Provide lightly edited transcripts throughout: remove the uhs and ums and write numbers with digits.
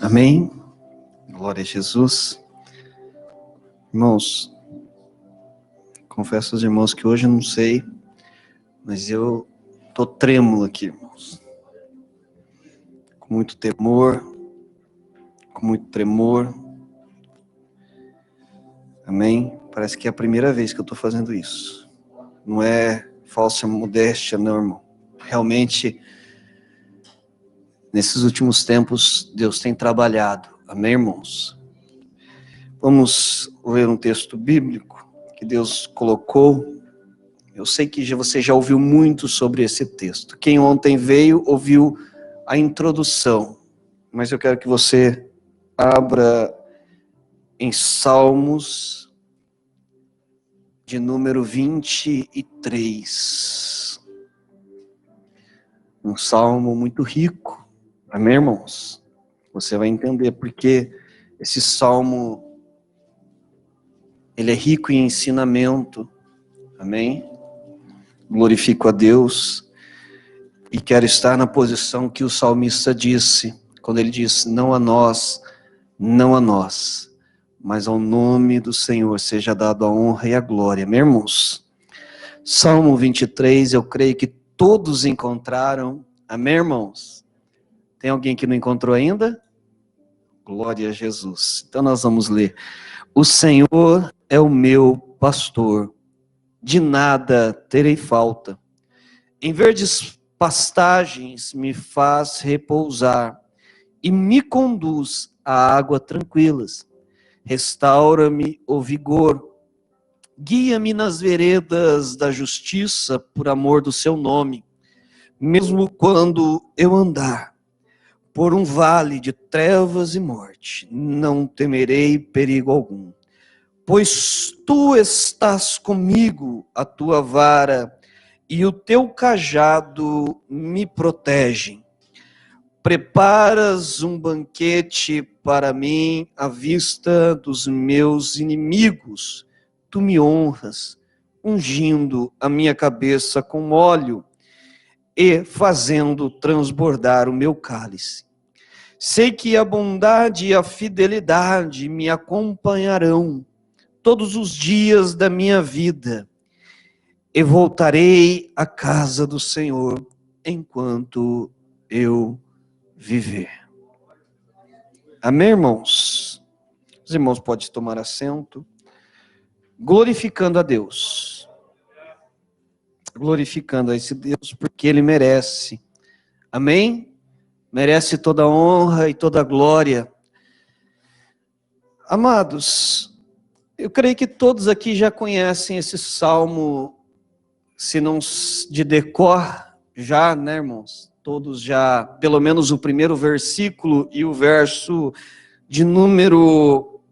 Amém. Glória a Jesus. Irmãos, confesso aos irmãos que hoje eu não sei, mas eu tô trêmulo aqui, irmãos. Com muito temor, com muito tremor. Amém. Parece que é a primeira vez que eu tô fazendo isso. Não é falsa modéstia, não, irmão. Realmente, nesses últimos tempos, Deus tem trabalhado. Amém, irmãos? Vamos ler um texto bíblico que Deus colocou. Eu sei que você já ouviu muito sobre esse texto. Quem ontem veio, ouviu a introdução. Mas eu quero que você abra em Salmos de número 23. Um salmo muito rico. Amém, irmãos? Você vai entender porque esse salmo ele é rico em ensinamento. Amém? Glorifico a Deus e quero estar na posição que o salmista disse, quando ele disse, não a nós, mas ao nome do Senhor seja dado a honra e a glória. Meus irmãos, Salmo 23, eu creio que todos encontraram. Amém, irmãos? Tem alguém que não encontrou ainda? Glória a Jesus. Então nós vamos ler. O Senhor é o meu pastor, de nada terei falta. Em verdes pastagens me faz repousar e me conduz a águas tranquilas. Restaura-me o vigor, guia-me nas veredas da justiça por amor do seu nome. Mesmo quando eu andar por um vale de trevas e morte, não temerei perigo algum. Pois tu estás comigo, a tua vara e o teu cajado me protegem. Preparas um banquete para mim à vista dos meus inimigos. Tu me honras, ungindo a minha cabeça com óleo e fazendo transbordar o meu cálice. Sei que a bondade e a fidelidade me acompanharão todos os dias da minha vida, e voltarei à casa do Senhor enquanto eu viver. Amém, irmãos? Os irmãos podem tomar assento, glorificando a Deus. Glorificando a esse Deus, porque Ele merece. Amém? Merece toda a honra e toda a glória. Amados, eu creio que todos aqui já conhecem esse salmo, se não de decor, já, né, irmãos? Todos já, pelo menos o primeiro versículo e o verso de número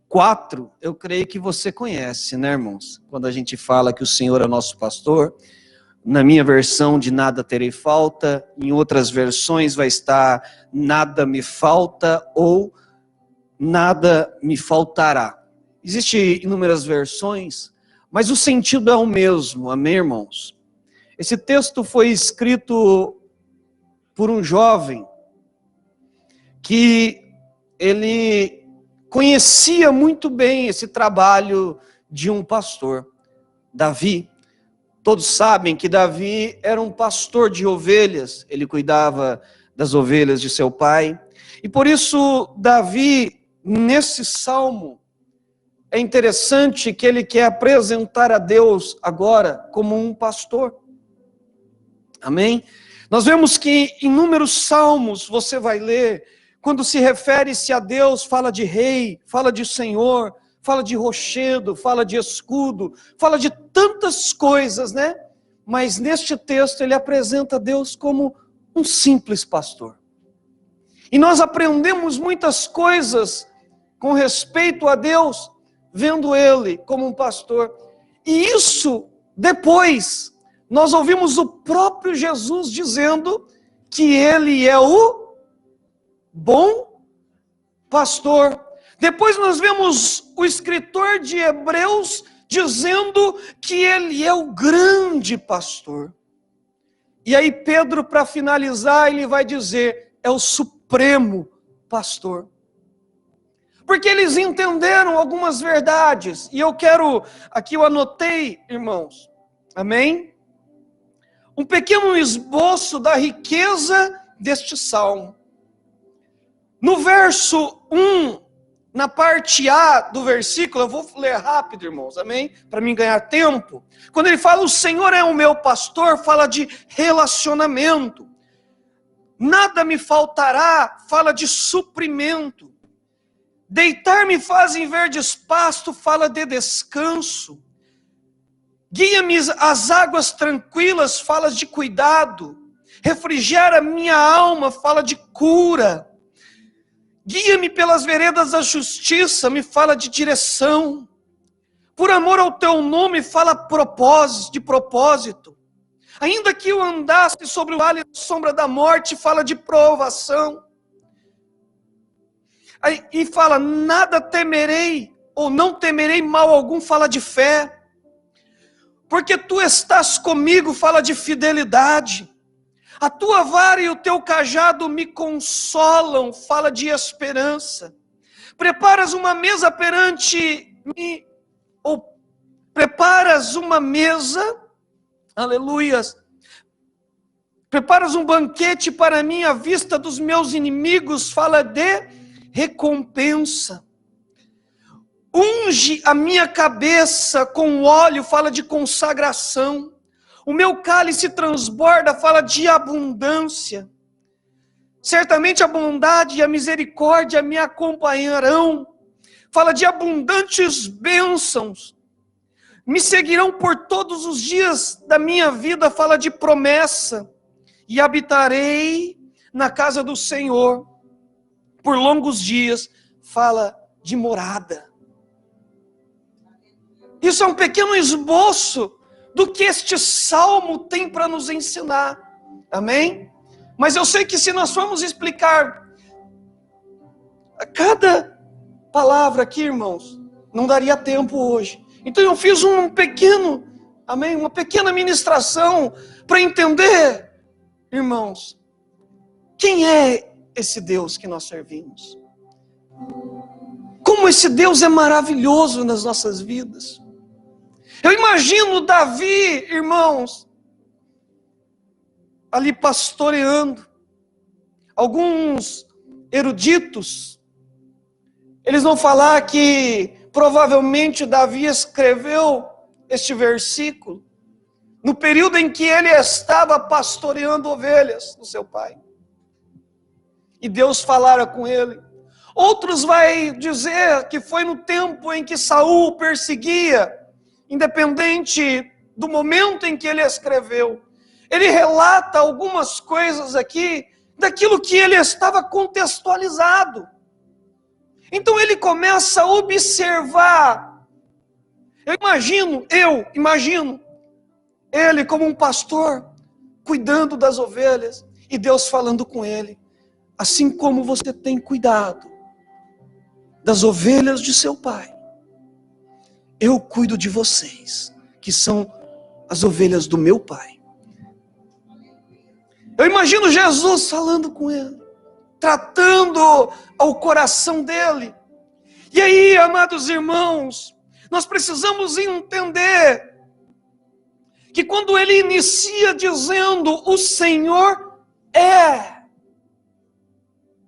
4, eu creio que você conhece, né, irmãos? Quando a gente fala que o Senhor é nosso pastor, na minha versão de nada terei falta, em outras versões vai estar nada me falta ou nada me faltará. Existem inúmeras versões, mas o sentido é o mesmo, amém, irmãos? Esse texto foi escrito por um jovem que ele conhecia muito bem esse trabalho de um pastor, Davi. Todos sabem que Davi era um pastor de ovelhas, ele cuidava das ovelhas de seu pai, e por isso Davi, nesse salmo, é interessante que ele quer apresentar a Deus agora como um pastor. Amém? Nós vemos que em inúmeros salmos você vai ler, quando se refere-se a Deus, fala de rei, fala de senhor, fala de rochedo, fala de escudo, fala de tantas coisas, né? Mas neste texto ele apresenta Deus como um simples pastor. E nós aprendemos muitas coisas com respeito a Deus, vendo Ele como um pastor. E isso, depois, nós ouvimos o próprio Jesus dizendo que Ele é o bom pastor. Depois nós vemos o escritor de Hebreus dizendo que Ele é o grande pastor. E aí Pedro, para finalizar, ele vai dizer, é o supremo pastor. Porque eles entenderam algumas verdades, e aqui eu anotei, irmãos, amém? Um pequeno esboço da riqueza deste salmo. No verso 1, na parte A do versículo, eu vou ler rápido, irmãos, amém? Para mim ganhar tempo. Quando ele fala, o Senhor é o meu pastor, fala de relacionamento. Nada me faltará, fala de suprimento. Deitar-me faz em verdes pasto, fala de descanso. Guia-me às águas tranquilas, fala de cuidado. Refrigera minha alma, fala de cura. Guia-me pelas veredas da justiça, me fala de direção. Por amor ao teu nome, fala de propósito. Ainda que eu andasse sobre o vale da sombra da morte, fala de provação. E fala, nada temerei, ou não temerei mal algum, fala de fé. Porque tu estás comigo, fala de fidelidade. A tua vara e o teu cajado me consolam, fala de esperança. Preparas uma mesa perante mim, ou preparas uma mesa, aleluias. Preparas um banquete para mim à vista dos meus inimigos, fala de recompensa. Unge a minha cabeça com óleo, fala de consagração. O meu cálice transborda, fala de abundância. Certamente a bondade e a misericórdia me acompanharão. Fala de abundantes bênçãos. Me seguirão por todos os dias da minha vida, fala de promessa. E habitarei na casa do Senhor por longos dias, fala de morada. Isso é um pequeno esboço do que este salmo tem para nos ensinar, amém? Mas eu sei que se nós formos explicar a cada palavra aqui, irmãos, não daria tempo hoje. Então eu fiz amém? Uma pequena ministração para entender, irmãos, quem é esse Deus que nós servimos? Como esse Deus é maravilhoso nas nossas vidas. Eu imagino Davi, irmãos, ali pastoreando. Alguns eruditos, eles vão falar que provavelmente Davi escreveu este versículo no período em que ele estava pastoreando ovelhas do seu pai. E Deus falara com ele. Outros vai dizer que foi no tempo em que Saul perseguia, independente do momento em que ele escreveu. Ele relata algumas coisas aqui, daquilo que ele estava contextualizado. Então ele começa a observar. Eu imagino, ele como um pastor, cuidando das ovelhas, e Deus falando com ele, assim como você tem cuidado das ovelhas de seu pai, eu cuido de vocês, que são as ovelhas do meu pai. Eu imagino Jesus falando com ele, tratando ao coração dele. E aí, amados irmãos, nós precisamos entender que quando ele inicia dizendo, o Senhor é,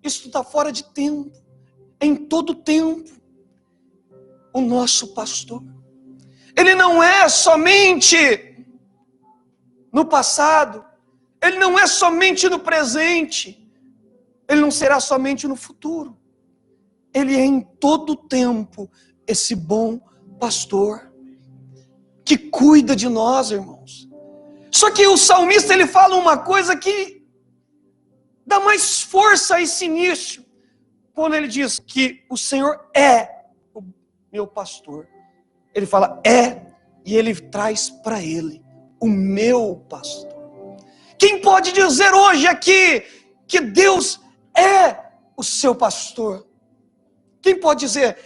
isso está fora de tempo, em todo tempo, o nosso pastor. Ele não é somente no passado, ele não é somente no presente, ele não será somente no futuro. Ele é em todo tempo esse bom pastor que cuida de nós, irmãos. Só que o salmista, ele fala uma coisa que dá mais força a esse início, quando ele diz que o Senhor é o meu pastor. Ele fala e ele traz para ele o meu pastor. Quem pode dizer hoje aqui que Deus é o seu pastor? Quem pode dizer,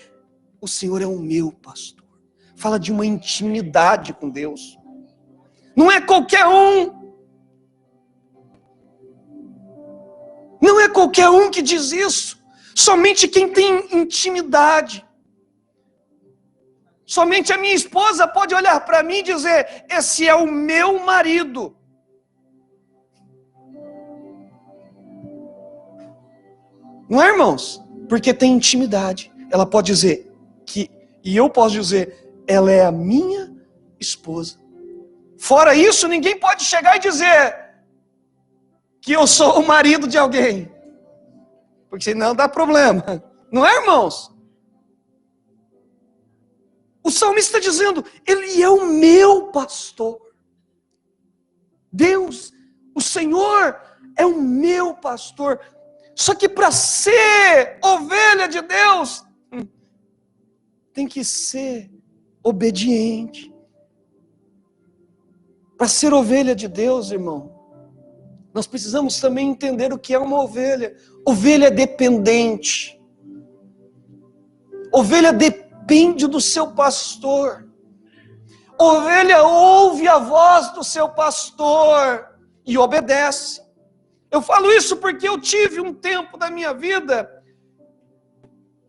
o Senhor é o meu pastor? Fala de uma intimidade com Deus. Não é qualquer um. Não é qualquer um que diz isso. Somente quem tem intimidade. Somente a minha esposa pode olhar para mim e dizer: esse é o meu marido. Não é, irmãos? Porque tem intimidade. Ela pode dizer que, e eu posso dizer, ela é a minha esposa. Fora isso, ninguém pode chegar e dizer que eu sou o marido de alguém. Porque senão dá problema. Não é, irmãos? O salmista está dizendo: ele é o meu pastor. Deus, o Senhor é o meu pastor. Só que para ser ovelha de Deus, tem que ser obediente. Para ser ovelha de Deus, irmão, nós precisamos também entender o que é uma ovelha. Ovelha é dependente. Ovelha depende do seu pastor. Ovelha ouve a voz do seu pastor e obedece. Eu falo isso porque eu tive um tempo da minha vida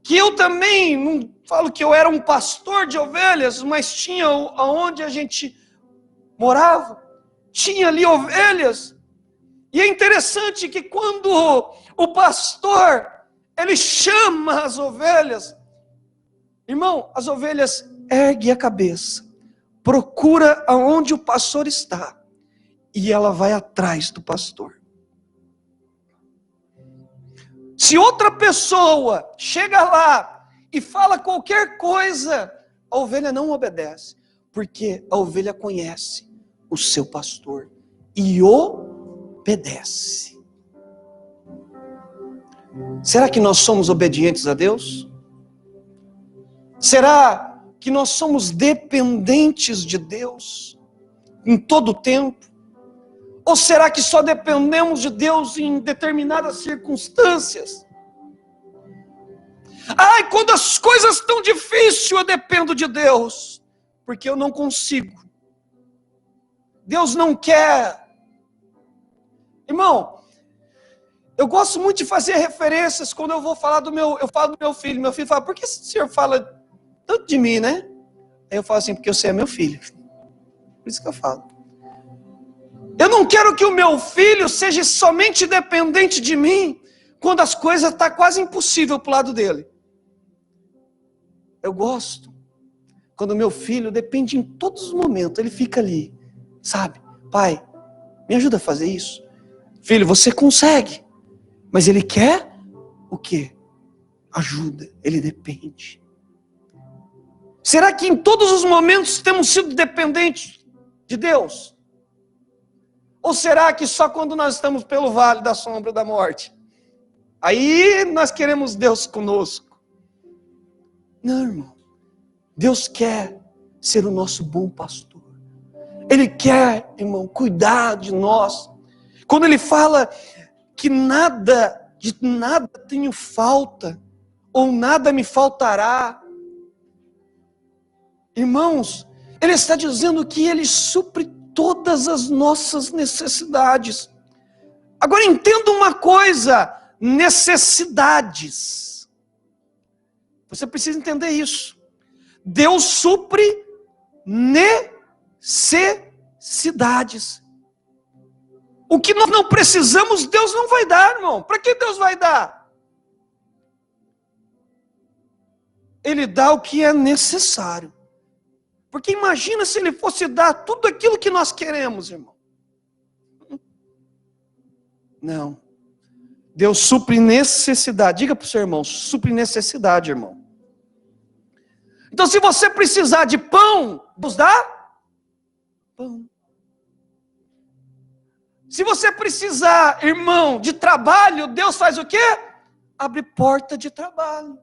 que eu também, não falo que eu era um pastor de ovelhas, mas tinha aonde a gente morava, tinha ali ovelhas. E é interessante que quando o pastor, ele chama as ovelhas, irmão, as ovelhas erguem a cabeça, procura aonde o pastor está, e ela vai atrás do pastor. Se outra pessoa chega lá e fala qualquer coisa, a ovelha não obedece, porque a ovelha conhece o seu pastor e obedece. Será que nós somos obedientes a Deus? Será que nós somos dependentes de Deus em todo o tempo? Ou será que só dependemos de Deus em determinadas circunstâncias? Ai, quando as coisas estão difíceis, eu dependo de Deus, porque eu não consigo. Deus não quer. Irmão, eu gosto muito de fazer referências quando eu vou falar eu falo do meu filho. Meu filho fala: por que o senhor fala tanto de mim, né? Aí eu falo assim: porque você é meu filho. Por isso que eu falo. Eu não quero que o meu filho seja somente dependente de mim quando as coisas estão quase impossíveis para o lado dele. Eu gosto quando o meu filho depende em todos os momentos, ele fica ali, sabe? Pai, me ajuda a fazer isso. Filho, você consegue, mas ele quer o quê? Ajuda, ele depende. Será que em todos os momentos temos sido dependentes de Deus? Ou será que só quando nós estamos pelo vale da sombra da morte, aí nós queremos Deus conosco? Não, irmão. Deus quer ser o nosso bom pastor. Ele quer, irmão, cuidar de nós. Quando Ele fala que de nada tenho falta, ou nada me faltará, irmãos, Ele está dizendo que Ele supre todas as nossas necessidades. Agora entenda uma coisa: necessidades. Você precisa entender isso. Deus supre necessidades. O que nós não precisamos, Deus não vai dar, irmão. Para que Deus vai dar? Ele dá o que é necessário. Porque imagina se Ele fosse dar tudo aquilo que nós queremos, irmão. Não. Deus supre necessidade. Diga para o seu irmão: supre necessidade, irmão. Então, se você precisar de pão, Deus dá pão. Se você precisar, irmão, de trabalho, Deus faz o quê? Abre porta de trabalho.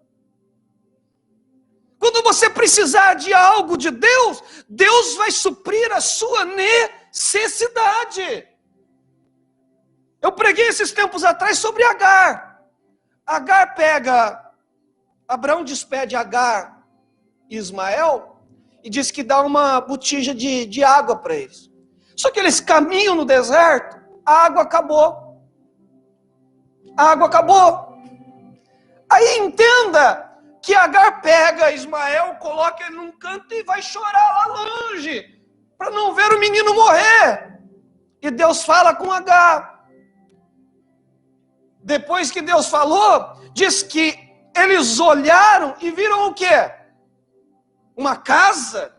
Quando você precisar de algo de Deus, Deus vai suprir a sua necessidade. Eu preguei esses tempos atrás sobre Agar. Abraão despede Agar e Ismael e diz que dá uma botija de água para eles. Só que eles caminham no deserto, a água acabou. A água acabou. Aí entenda que Agar pega Ismael, coloca ele num canto e vai chorar lá longe, para não ver o menino morrer. E Deus fala com Agar. Depois que Deus falou, diz que eles olharam e viram o quê? Uma casa?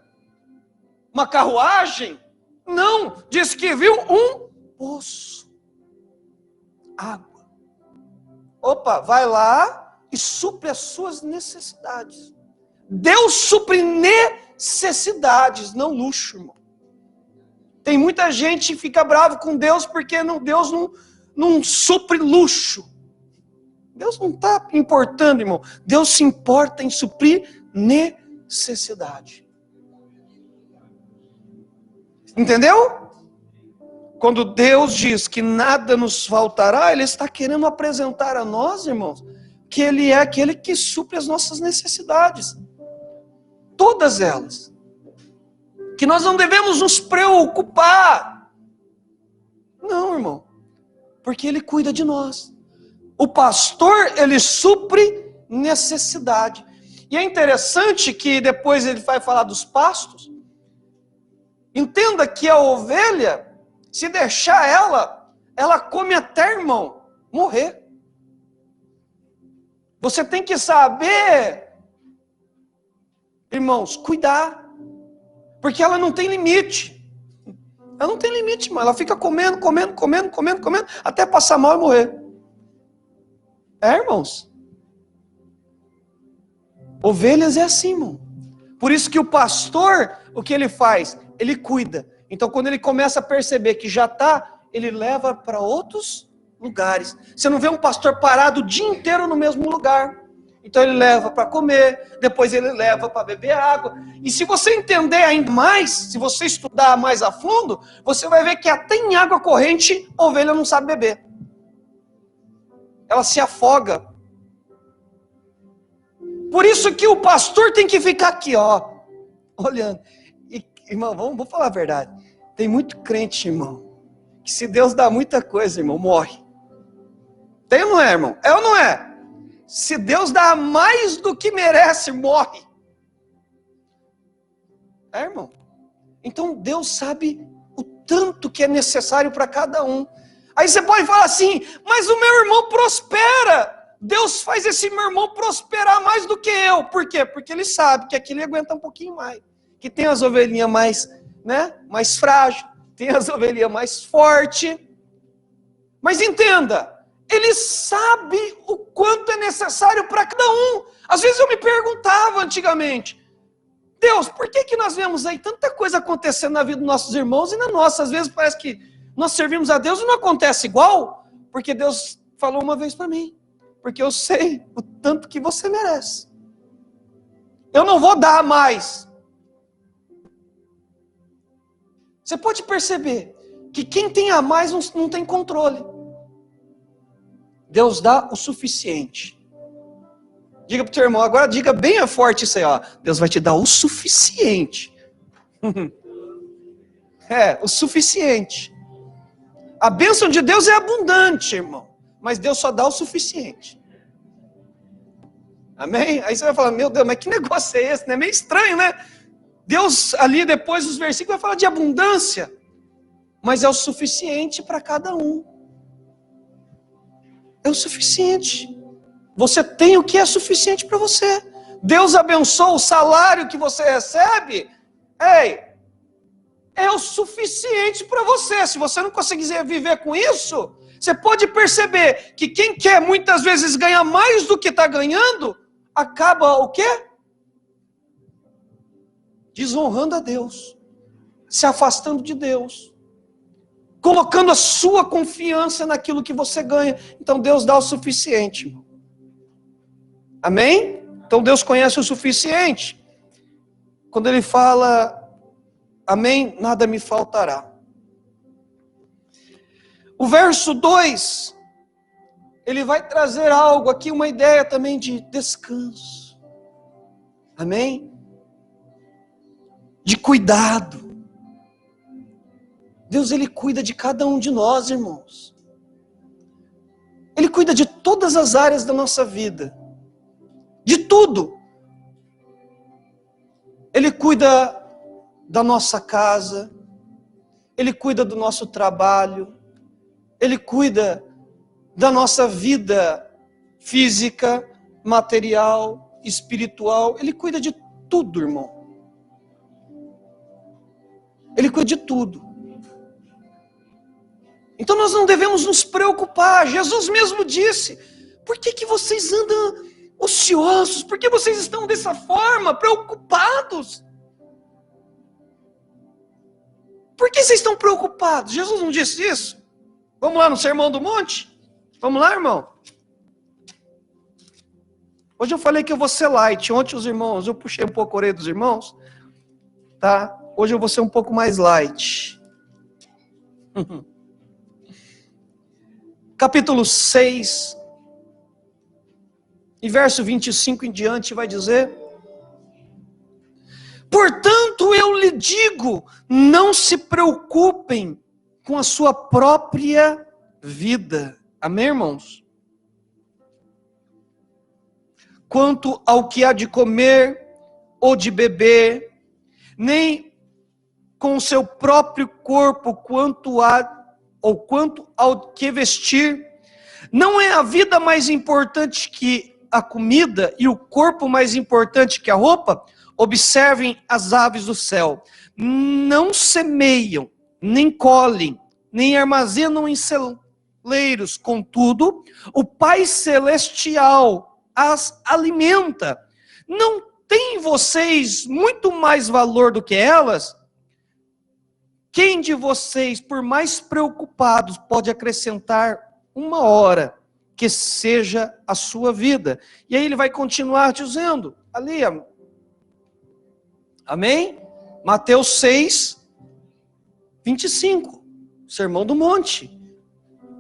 Uma carruagem? Não, diz que viu um poço. Água. Opa, vai lá e supre as suas necessidades. Deus supre necessidades, não luxo, irmão. Tem muita gente que fica bravo com Deus porque Deus não supre luxo. Deus não está importando, irmão. Deus se importa em suprir necessidade. Entendeu? Quando Deus diz que nada nos faltará, Ele está querendo apresentar a nós, irmãos, que Ele é aquele que supre as nossas necessidades. Todas elas. Que nós não devemos nos preocupar. Não, irmão. Porque Ele cuida de nós. O pastor, ele supre necessidade. E é interessante que depois ele vai falar dos pastos. Entenda que a ovelha, se deixar ela come até, irmão, morrer. Você tem que saber, irmãos, cuidar. Porque ela não tem limite. Ela não tem limite, irmão. Ela fica comendo, até passar mal e morrer. Irmãos. Ovelhas é assim, irmão. Por isso que o pastor, o que ele faz? Ele cuida. Então, quando ele começa a perceber que já está, ele leva para outros lugares. Você não vê um pastor parado o dia inteiro no mesmo lugar. Então, ele leva para comer, depois ele leva para beber água. E se você entender ainda mais, se você estudar mais a fundo, você vai ver que até em água corrente, a ovelha não sabe beber. Ela se afoga. Por isso que o pastor tem que ficar aqui, ó, olhando. E, irmão, vamos falar a verdade. Tem muito crente, irmão, que se Deus dá muita coisa, irmão, morre. Tem ou não é, irmão? É ou não é? Se Deus dá mais do que merece, morre. É, irmão? Então Deus sabe o tanto que é necessário para cada um. Aí você pode falar assim, mas o meu irmão prospera. Deus faz esse meu irmão prosperar mais do que eu. Por quê? Porque ele sabe que aqui ele aguenta um pouquinho mais. Que tem as ovelhinhas mais, mais frágeis. Tem as ovelhinhas mais fortes. Mas entenda, ele sabe o quanto é necessário para cada um. Às vezes eu me perguntava antigamente, Deus, por que nós vemos aí tanta coisa acontecendo na vida dos nossos irmãos e na nossa? Às vezes parece que nós servimos a Deus e não acontece igual, porque Deus falou uma vez para mim, porque eu sei o tanto que você merece. Eu não vou dar mais. Você pode perceber que quem tem a mais não tem controle. Deus dá o suficiente. Diga para o teu irmão, agora diga bem forte isso aí, ó. Deus vai te dar o suficiente. O suficiente. A bênção de Deus é abundante, irmão. Mas Deus só dá o suficiente. Amém? Aí você vai falar, meu Deus, mas que negócio é esse? É meio estranho, né? Deus, ali depois dos versículos, vai falar de abundância. Mas é o suficiente para cada um. É o suficiente. Você tem o que é suficiente para você. Deus abençoa o salário que você recebe. É o suficiente para você. Se você não conseguir viver com isso, você pode perceber que quem quer muitas vezes ganhar mais do que está ganhando, acaba o quê? Desonrando a Deus, se afastando de Deus, colocando a sua confiança naquilo que você ganha. Então Deus dá o suficiente, irmão. Amém? Então Deus conhece o suficiente. Quando Ele fala, amém, nada me faltará. O verso 2, ele vai trazer algo aqui, uma ideia também de descanso. Amém? De cuidado. Deus, Ele cuida de cada um de nós, irmãos. Ele cuida de todas as áreas da nossa vida. De tudo. Ele cuida da nossa casa. Ele cuida do nosso trabalho. Ele cuida da nossa vida física, material, espiritual. Ele cuida de tudo, irmão. Ele cuida de tudo. Então nós não devemos nos preocupar. Jesus mesmo disse: por que vocês andam ociosos? Por que vocês estão dessa forma, preocupados? Por que vocês estão preocupados? Jesus não disse isso? Vamos lá no Sermão do Monte? Vamos lá, irmão? Hoje eu falei que eu vou ser light. Ontem os irmãos, eu puxei um pouco a orelha dos irmãos. Tá? Hoje eu vou ser um pouco mais light. Capítulo 6, e verso 25 em diante vai dizer: portanto eu lhe digo, não se preocupem com a sua própria vida. Amém, irmãos? Quanto ao que há de comer ou de beber, nem com o seu próprio corpo quanto ao que vestir. Não é a vida mais importante que a comida e o corpo mais importante que a roupa? Observem as aves do céu. Não semeiam, nem colhem, nem armazenam em celeiros. Contudo, o Pai Celestial as alimenta. Não têm vocês muito mais valor do que elas? Quem de vocês, por mais preocupados, pode acrescentar uma hora que seja a sua vida? E aí ele vai continuar dizendo, ali, amém? Mateus 6, 25, Sermão do Monte.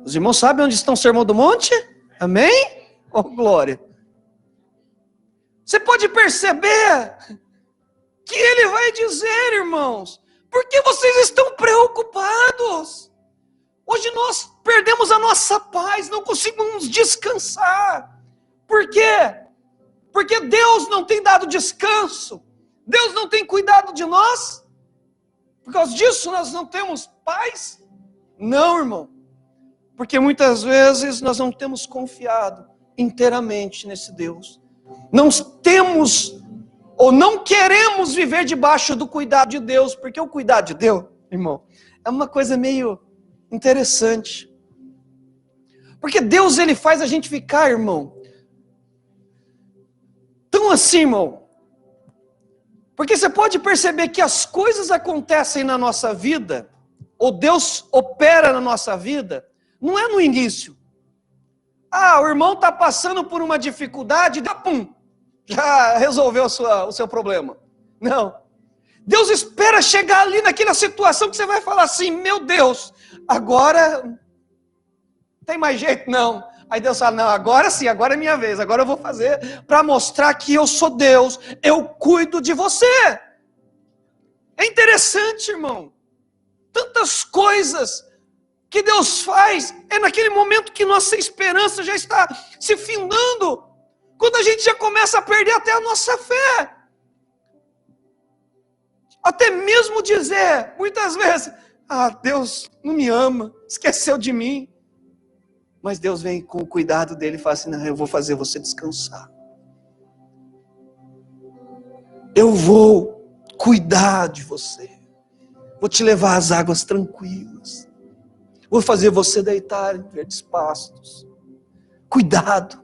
Os irmãos sabem onde está o Sermão do Monte? Amém? Oh, glória! Você pode perceber que ele vai dizer, irmãos, por que vocês estão preocupados? Hoje nós perdemos a nossa paz, não conseguimos descansar. Por quê? Porque Deus não tem dado descanso. Deus não tem cuidado de nós. Por causa disso nós não temos paz? Não, irmão. Porque muitas vezes nós não temos confiado inteiramente nesse Deus. Não temos ou não queremos viver debaixo do cuidado de Deus, porque o cuidado de Deus, irmão, é uma coisa meio interessante. Porque Deus, ele faz a gente ficar, irmão, tão assim, irmão. Porque você pode perceber que as coisas acontecem na nossa vida, ou Deus opera na nossa vida, não é no início. Ah, o irmão está passando por uma dificuldade, pum, já resolveu o seu problema. Não. Deus espera chegar ali naquela situação que você vai falar assim, meu Deus, agora não tem mais jeito não. Aí Deus fala, não, agora sim, agora é minha vez, agora eu vou fazer para mostrar que eu sou Deus, eu cuido de você. É interessante, irmão. Tantas coisas que Deus faz, é naquele momento que nossa esperança já está se findando, quando a gente já começa a perder até a nossa fé. Até mesmo dizer, muitas vezes, Deus não me ama, esqueceu de mim. Mas Deus vem com o cuidado dele e fala assim, não, eu vou fazer você descansar. Eu vou cuidar de você. Vou te levar às águas tranquilas. Vou fazer você deitar em verdes pastos. Cuidado.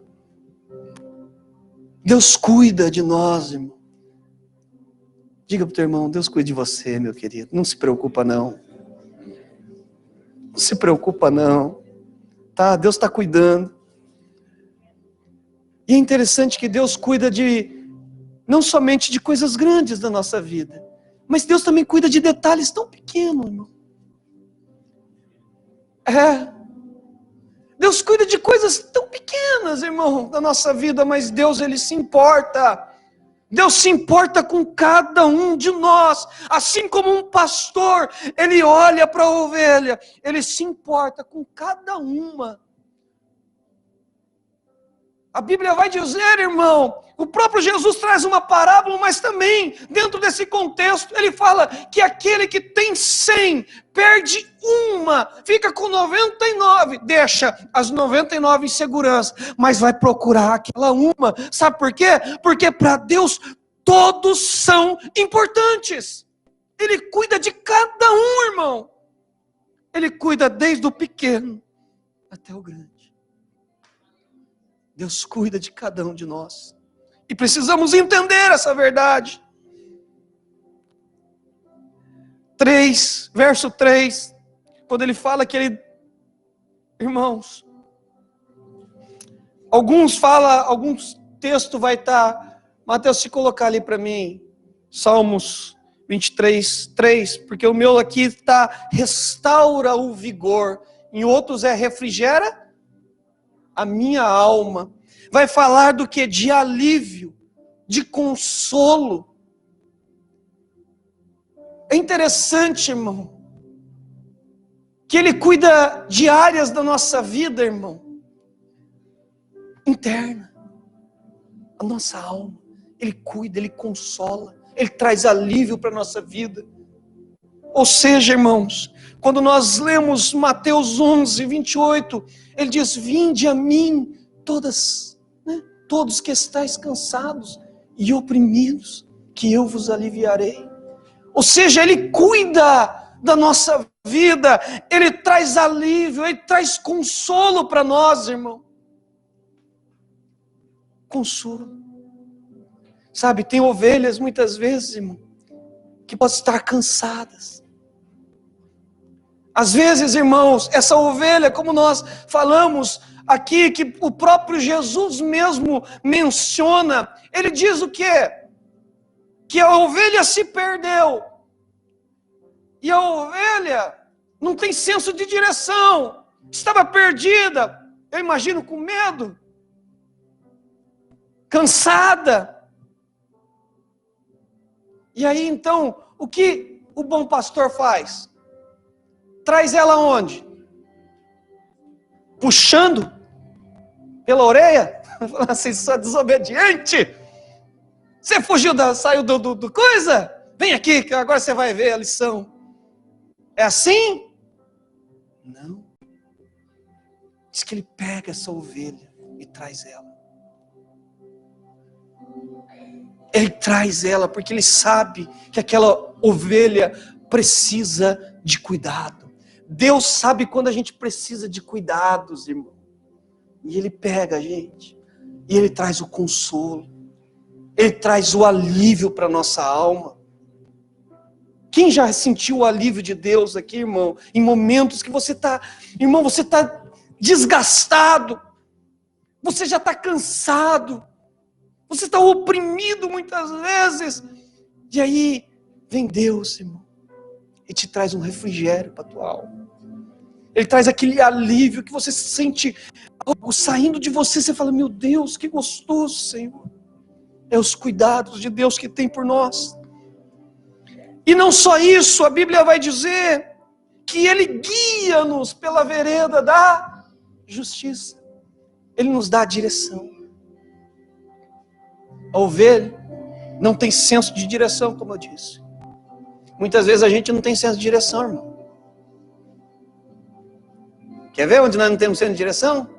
Deus cuida de nós, irmão. Diga para o teu irmão, Deus cuida de você, meu querido. Não se preocupa não. Não se preocupa não. Tá? Deus está cuidando. E é interessante que Deus cuida não somente de coisas grandes da nossa vida, mas Deus também cuida de detalhes tão pequenos, irmão. Deus cuida de coisas tão pequenas, irmão, da nossa vida, mas Deus, ele se importa. Deus se importa com cada um de nós, assim como um pastor, ele olha para a ovelha, ele se importa com cada uma. A Bíblia vai dizer, irmão, o próprio Jesus traz uma parábola, mas também, dentro desse contexto, ele fala que aquele que tem 100, perde uma, fica com 99, deixa as 99 em segurança, mas vai procurar aquela uma. Sabe por quê? Porque para Deus todos são importantes. Ele cuida de cada um, irmão. Ele cuida desde o pequeno até o grande. Deus cuida de cada um de nós. E precisamos entender essa verdade. 3, verso 3, quando ele fala que ele... Irmãos, alguns textos vai estar... Mateus, se colocar ali para mim, Salmos 23, 3, porque o meu aqui está restaura o vigor, em outros é refrigera a minha alma. Vai falar do que? De alívio, de consolo. É interessante, irmão, que ele cuida de áreas da nossa vida, irmão, interna, a nossa alma. Ele cuida, ele consola, ele traz alívio para a nossa vida. Ou seja, irmãos, quando nós lemos Mateus 11, 28, ele diz: vinde a mim todos que estáis cansados e oprimidos, que eu vos aliviarei. Ou seja, ele cuida da nossa vida, ele traz alívio, ele traz consolo para nós, irmão. Consolo. Sabe, tem ovelhas muitas vezes, irmão, que podem estar cansadas. Às vezes, irmãos, essa ovelha, como nós falamos aqui, que o próprio Jesus mesmo menciona, ele diz o quê? Que a ovelha se perdeu. E a ovelha não tem senso de direção. Estava perdida, eu imagino, com medo, cansada. E aí, então, o que o bom pastor faz? Traz ela onde? Puxando pela orelha? Falando assim, sua desobediente. Você fugiu, saiu do coisa? Vem aqui, que agora você vai ver a lição. É assim? Não. Diz que ele pega essa ovelha e traz ela. Ele traz ela porque ele sabe que aquela ovelha precisa de cuidado. Deus sabe quando a gente precisa de cuidados, irmão. E ele pega a gente. E ele traz o consolo. Ele traz o alívio para a nossa alma. Quem já sentiu o alívio de Deus aqui, irmão? Em momentos que você está, irmão, você está desgastado. Você já está cansado. Você está oprimido muitas vezes. E aí vem Deus, irmão, e te traz um refrigério para a tua alma. Ele traz aquele alívio que você sente saindo de você. Você fala, meu Deus, que gostoso, Senhor. É os cuidados de Deus que tem por nós. E não só isso, a Bíblia vai dizer que Ele guia-nos pela vereda da justiça. Ele nos dá a direção. A ovelha não tem senso de direção, como eu disse. Muitas vezes a gente não tem senso de direção, irmão. Quer ver onde nós não temos senso de direção?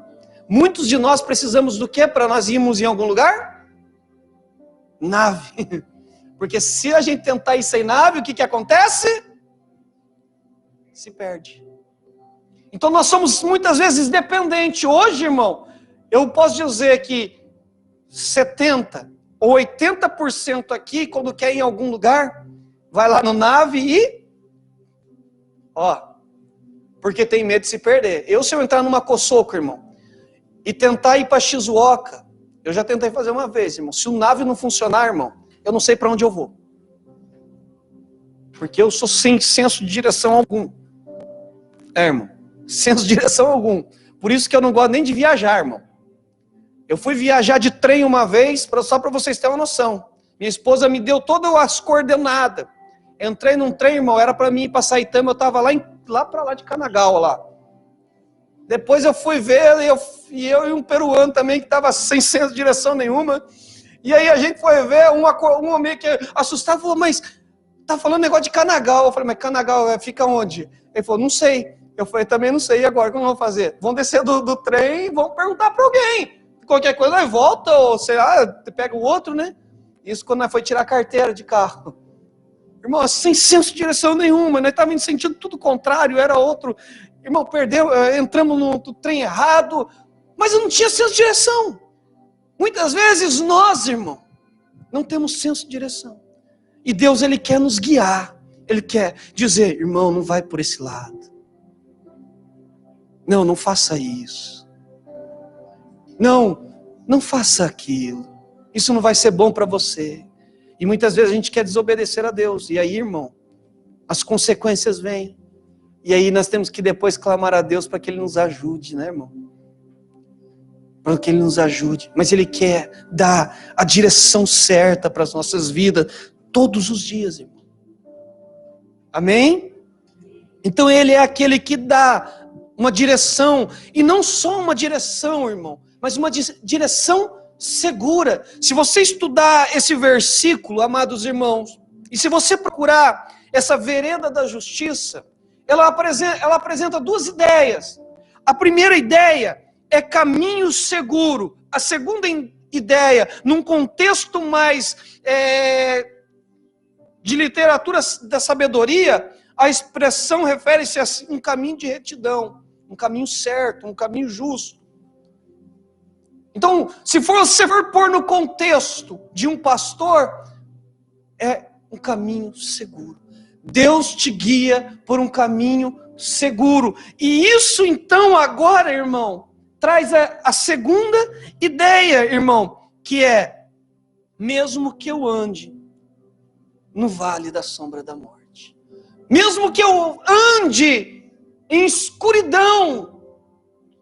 Muitos de nós precisamos do quê para nós irmos em algum lugar? Nave. Porque se a gente tentar ir sem nave, o que acontece? Se perde. Então nós somos muitas vezes dependentes. Hoje, irmão, eu posso dizer que 70% ou 80% aqui, quando quer ir em algum lugar, vai lá no nave e... porque tem medo de se perder. Se eu entrar numa Cosoco, irmão, e tentar ir para Shizuoka, eu já tentei fazer uma vez, irmão. Se o nave não funcionar, irmão, eu não sei para onde eu vou. Porque eu sou sem senso de direção algum. Irmão, senso de direção algum. Por isso que eu não gosto nem de viajar, irmão. Eu fui viajar de trem uma vez, só para vocês terem uma noção. Minha esposa me deu todas as coordenadas. Entrei num trem, irmão, era para mim ir para Saitama, eu estava lá para lá de Kanagawa, lá. Depois eu fui ver, e eu e um peruano também, que estava sem senso de direção nenhuma. E aí a gente foi ver, um homem que assustado falou, mas tá falando negócio de Canagal. Eu falei, mas Canagal fica onde? Ele falou, não sei. Eu falei, também não sei, e agora, como vamos fazer? Vamos descer do trem e vamos perguntar para alguém. Qualquer coisa, nós volta, ou sei lá, pega o outro, né? Isso quando nós foi tirar a carteira de carro. Irmão, sem senso de direção nenhuma, nós estávamos em sentido tudo contrário, era outro. Irmão, entramos no trem errado, mas eu não tinha senso de direção. Muitas vezes nós, irmão, não temos senso de direção. E Deus, Ele quer nos guiar. Ele quer dizer, irmão, não vai por esse lado. Não, não faça isso. Não faça aquilo. Isso não vai ser bom para você. E muitas vezes a gente quer desobedecer a Deus. E aí, irmão, as consequências vêm. E aí nós temos que depois clamar a Deus para que Ele nos ajude, né, irmão? Para que Ele nos ajude. Mas Ele quer dar a direção certa para as nossas vidas todos os dias, irmão. Amém? Então Ele é aquele que dá uma direção. E não só uma direção, irmão, mas uma direção segura. Se você estudar esse versículo, amados irmãos, e se você procurar essa vereda da justiça, ela apresenta duas ideias. A primeira ideia é caminho seguro. A segunda ideia, num contexto mais de literatura da sabedoria, a expressão refere-se a um caminho de retidão, um caminho certo, um caminho justo. Então, se você for pôr no contexto de um pastor, é um caminho seguro. Deus te guia por um caminho seguro. E isso então agora, irmão, traz a segunda ideia, irmão, que é, mesmo que eu ande no vale da sombra da morte, mesmo que eu ande em escuridão,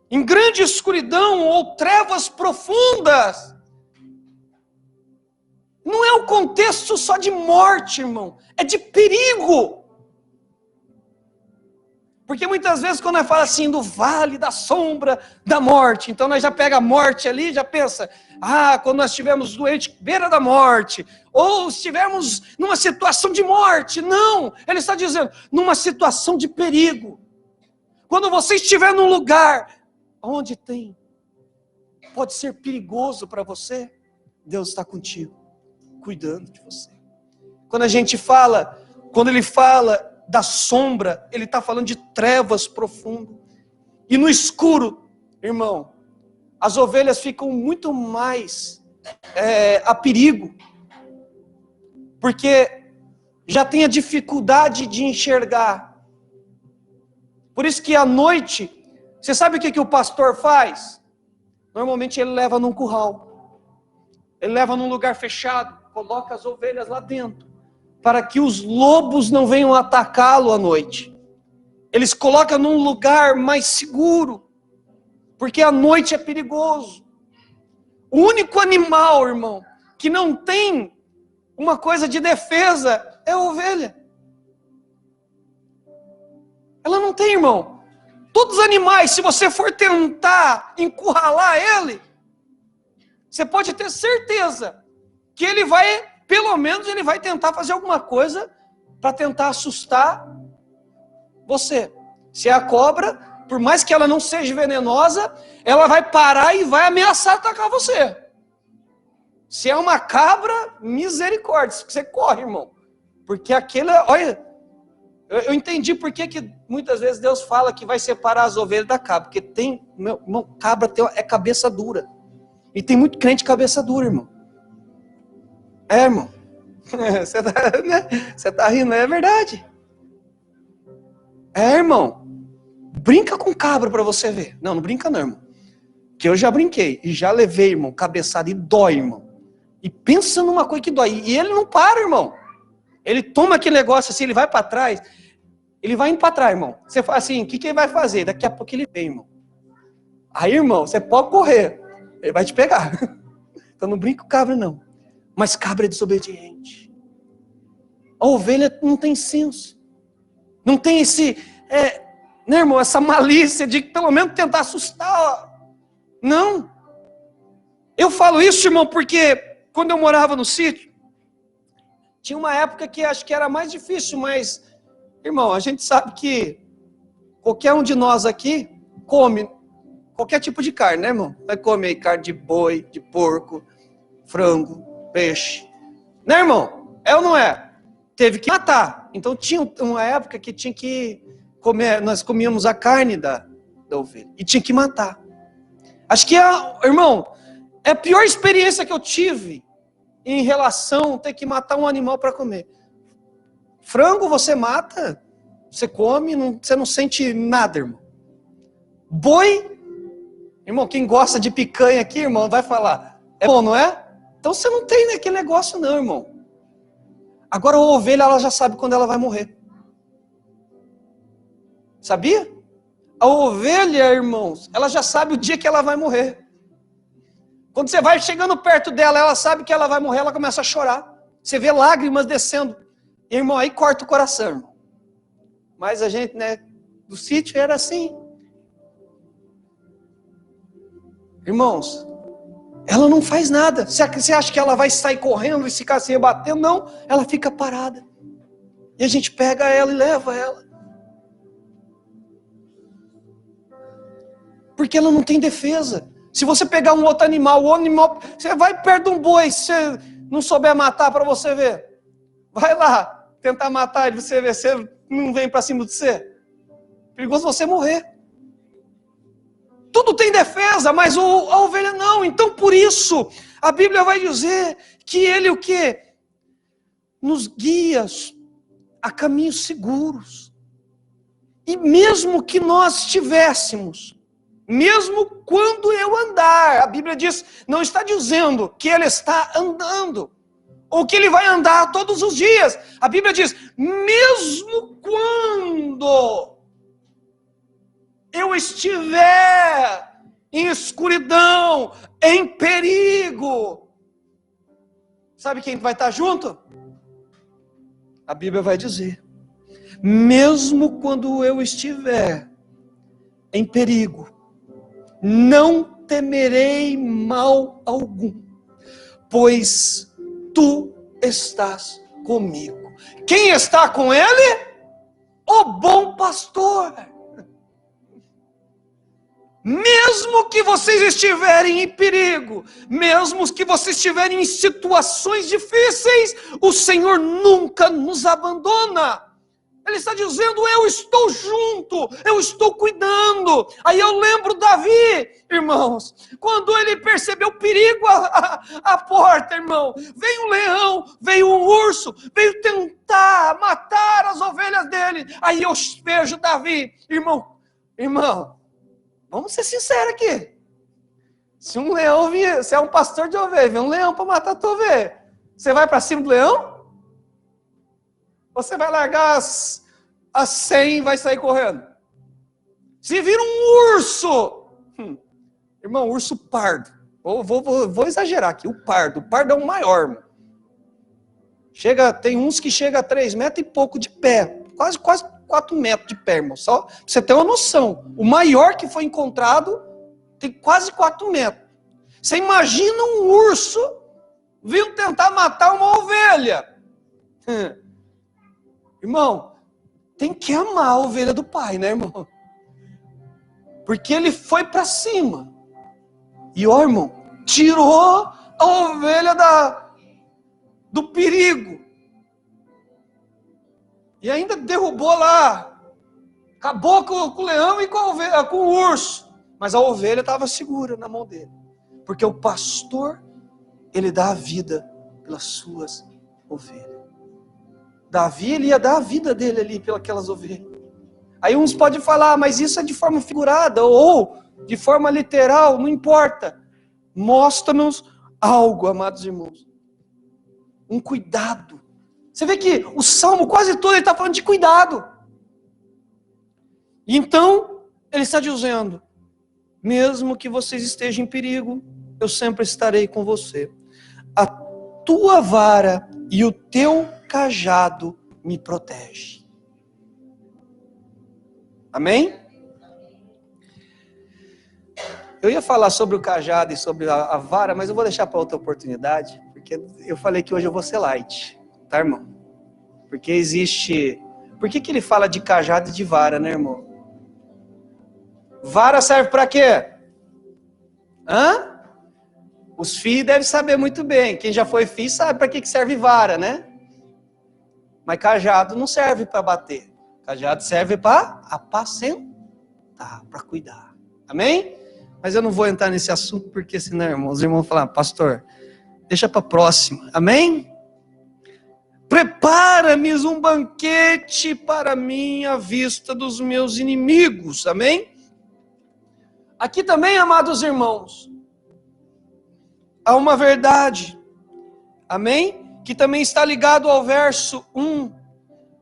em grande escuridão ou trevas profundas, não é um contexto só de morte, irmão, é de perigo. Porque muitas vezes quando nós falamos assim do vale da sombra da morte, então nós já pega a morte ali, já pensa, quando nós estivermos doentes, beira da morte, ou estivermos numa situação de morte. Não, ele está dizendo, numa situação de perigo. Quando você estiver num lugar onde pode ser perigoso para você, Deus está contigo, cuidando de você. Quando ele fala da sombra, ele está falando de trevas profundas. E no escuro, irmão, as ovelhas ficam muito mais a perigo, porque já tem a dificuldade de enxergar. Por isso que à noite, você sabe o que o pastor faz? Normalmente ele leva num curral, ele leva num lugar fechado, coloca as ovelhas lá dentro, para que os lobos não venham atacá-lo à noite. Eles colocam num lugar mais seguro, porque à noite é perigoso. O único animal, irmão, que não tem uma coisa de defesa é a ovelha. Ela não tem, irmão. Todos os animais, se você for tentar encurralar ele, você pode ter certeza que ele vai, pelo menos ele vai tentar fazer alguma coisa para tentar assustar você. Se é a cobra, por mais que ela não seja venenosa, ela vai parar e vai ameaçar atacar você. Se é uma cabra, misericórdia, você corre, irmão. Porque olha, eu entendi por que muitas vezes Deus fala que vai separar as ovelhas da cabra. Porque cabra é cabeça dura. E tem muito crente cabeça dura, irmão. Irmão. Você tá rindo, é verdade. Irmão. Brinca com cabra para você ver. Não brinca não, irmão. Que eu já brinquei. E já levei, irmão, cabeçada e dói, irmão. E pensa numa coisa que dói. E ele não para, irmão. Ele toma aquele negócio assim, ele vai para trás. Ele vai indo para trás, irmão. Você fala assim, o que ele vai fazer? Daqui a pouco ele vem, irmão. Aí, irmão, você pode correr. Ele vai te pegar. Então não brinca com cabra, não. Mas cabra é desobediente. A ovelha não tem senso. Não tem né, irmão, essa malícia de pelo menos tentar assustar. Não. Eu falo isso, irmão, porque quando eu morava no sítio, tinha uma época que acho que era mais difícil, mas, irmão, a gente sabe que qualquer um de nós aqui come qualquer tipo de carne, né, irmão? Vai comer carne de boi, de porco, frango, peixe. Né, irmão? É ou não é? Teve que matar. Então tinha uma época que tinha que comer, nós comíamos a carne da ovelha. E tinha que matar. Acho que, irmão, é a pior experiência que eu tive em relação a ter que matar um animal para comer. Frango você mata, você come, você não sente nada, irmão. Boi, irmão, quem gosta de picanha aqui, irmão, vai falar, é bom, não é? Então você não tem aquele negócio não, irmão. Agora a ovelha, ela já sabe quando ela vai morrer. Sabia? A ovelha, irmãos, ela já sabe o dia que ela vai morrer. Quando você vai chegando perto dela, ela sabe que ela vai morrer, ela começa a chorar. Você vê lágrimas descendo. E, irmão, aí corta o coração, irmão. Mas a gente, né, do sítio era assim. Irmãos, ela não faz nada. Você acha que ela vai sair correndo e ficar se rebatendo? Não, ela fica parada. E a gente pega ela e leva ela. Porque ela não tem defesa. Se você pegar um outro animal, você vai perto de um boi, se você não souber matar para você ver. Vai lá, tentar matar ele, você ver se ele não vem para cima de você. Perigoso você morrer. Tudo tem defesa, mas a ovelha não. Então por isso, a Bíblia vai dizer que ele o quê? Nos guia a caminhos seguros. E mesmo que nós estivéssemos, mesmo quando eu andar, a Bíblia diz, não está dizendo que ele está andando, ou que ele vai andar todos os dias. A Bíblia diz, mesmo quando eu estiver em escuridão, em perigo, sabe quem vai estar junto? A Bíblia vai dizer, mesmo quando eu estiver em perigo, não temerei mal algum, pois tu estás comigo. Quem está com ele? O bom pastor. Mesmo que vocês estiverem em perigo, mesmo que vocês estiverem em situações difíceis, o Senhor nunca nos abandona. Ele está dizendo, eu estou junto, eu estou cuidando. Aí eu lembro Davi, irmãos, quando ele percebeu o perigo à porta, irmão. Veio um leão, veio um urso, veio tentar matar as ovelhas dele. Aí eu vejo Davi, irmão, vamos ser sinceros aqui. Se um leão vier, você é um pastor de ovelha, vem um leão para matar a tua ovelha, você vai para cima do leão? Você vai largar as 100 e vai sair correndo. Se vira um urso, irmão, urso pardo. Vou exagerar aqui, o pardo é o maior. Irmão. Tem uns que chega a 3 metros e pouco de pé, quase 4 metros de pé, irmão. Só pra você ter uma noção. O maior que foi encontrado tem quase 4 metros. Você imagina um urso vindo tentar matar uma ovelha. Irmão, tem que amar a ovelha do pai, né, irmão? Porque ele foi para cima. E, ó, irmão, tirou a ovelha do perigo. E ainda derrubou lá. Acabou com o leão e com o urso. Mas a ovelha estava segura na mão dele. Porque o pastor, ele dá a vida pelas suas ovelhas. Davi, ele ia dar a vida dele ali pelas ovelhas. Aí uns podem falar, mas isso é de forma figurada ou de forma literal, não importa. Mostra-nos algo, amados irmãos. Um cuidado. Você vê que o salmo quase todo ele está falando de cuidado. E então, ele está dizendo, mesmo que vocês estejam em perigo, eu sempre estarei com você. A tua vara e o teu cajado me protege. Amém? Eu ia falar sobre o cajado e sobre a vara, mas eu vou deixar para outra oportunidade, porque eu falei que hoje eu vou ser light, tá, irmão? Porque existe... Por que ele fala de cajado e de vara, né, irmão? Vara serve para quê? Hã? Os filhos devem saber muito bem. Quem já foi filho sabe para que serve vara, né? Mas cajado não serve para bater. Cajado serve para apacentar, para cuidar. Amém? Mas eu não vou entrar nesse assunto, porque senão, irmão, os irmãos vão falar, pastor, deixa para a próxima. Amém? Prepara-me um banquete para mim à vista dos meus inimigos. Amém? Aqui também, amados irmãos, há uma verdade. Amém? Que também está ligado ao verso 1.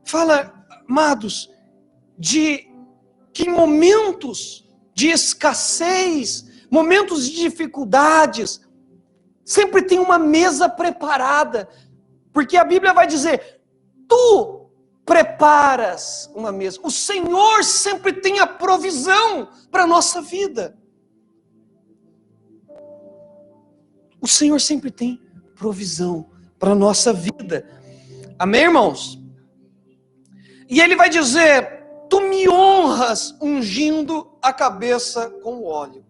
Fala, amados, de que momentos de escassez, momentos de dificuldades, sempre tem uma mesa preparada, porque a Bíblia vai dizer, tu preparas uma mesa, o Senhor sempre tem a provisão para a nossa vida, o Senhor sempre tem provisão para a nossa vida, amém, irmãos? E ele vai dizer, tu me honras ungindo a cabeça com óleo.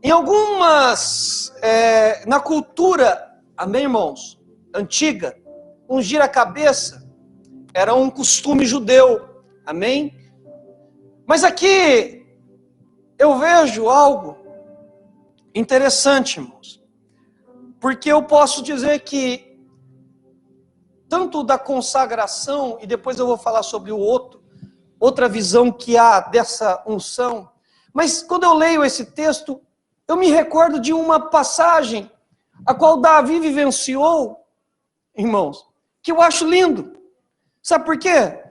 Em algumas, na cultura, amém, irmãos, antiga, ungir a cabeça era um costume judeu, amém? Mas aqui eu vejo algo interessante, irmãos, porque eu posso dizer que tanto da consagração, e depois eu vou falar sobre outra visão que há dessa unção, mas quando eu leio esse texto, eu me recordo de uma passagem, a qual Davi vivenciou, irmãos, que eu acho lindo. Sabe por quê?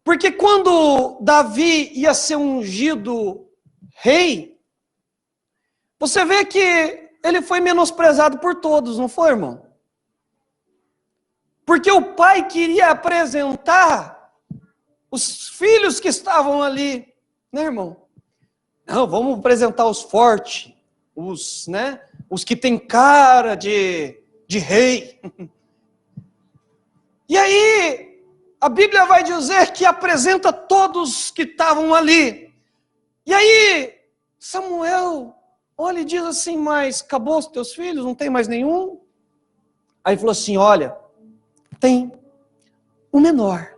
Porque quando Davi ia ser ungido rei, você vê que ele foi menosprezado por todos, não foi, irmão? Porque o pai queria apresentar os filhos que estavam ali, né, irmão? Não, vamos apresentar os fortes, os que têm cara de rei. E aí, a Bíblia vai dizer que apresenta todos que estavam ali. E aí, Samuel olha e diz assim, mas acabou os teus filhos? Não tem mais nenhum? Aí falou assim, olha, tem o menor.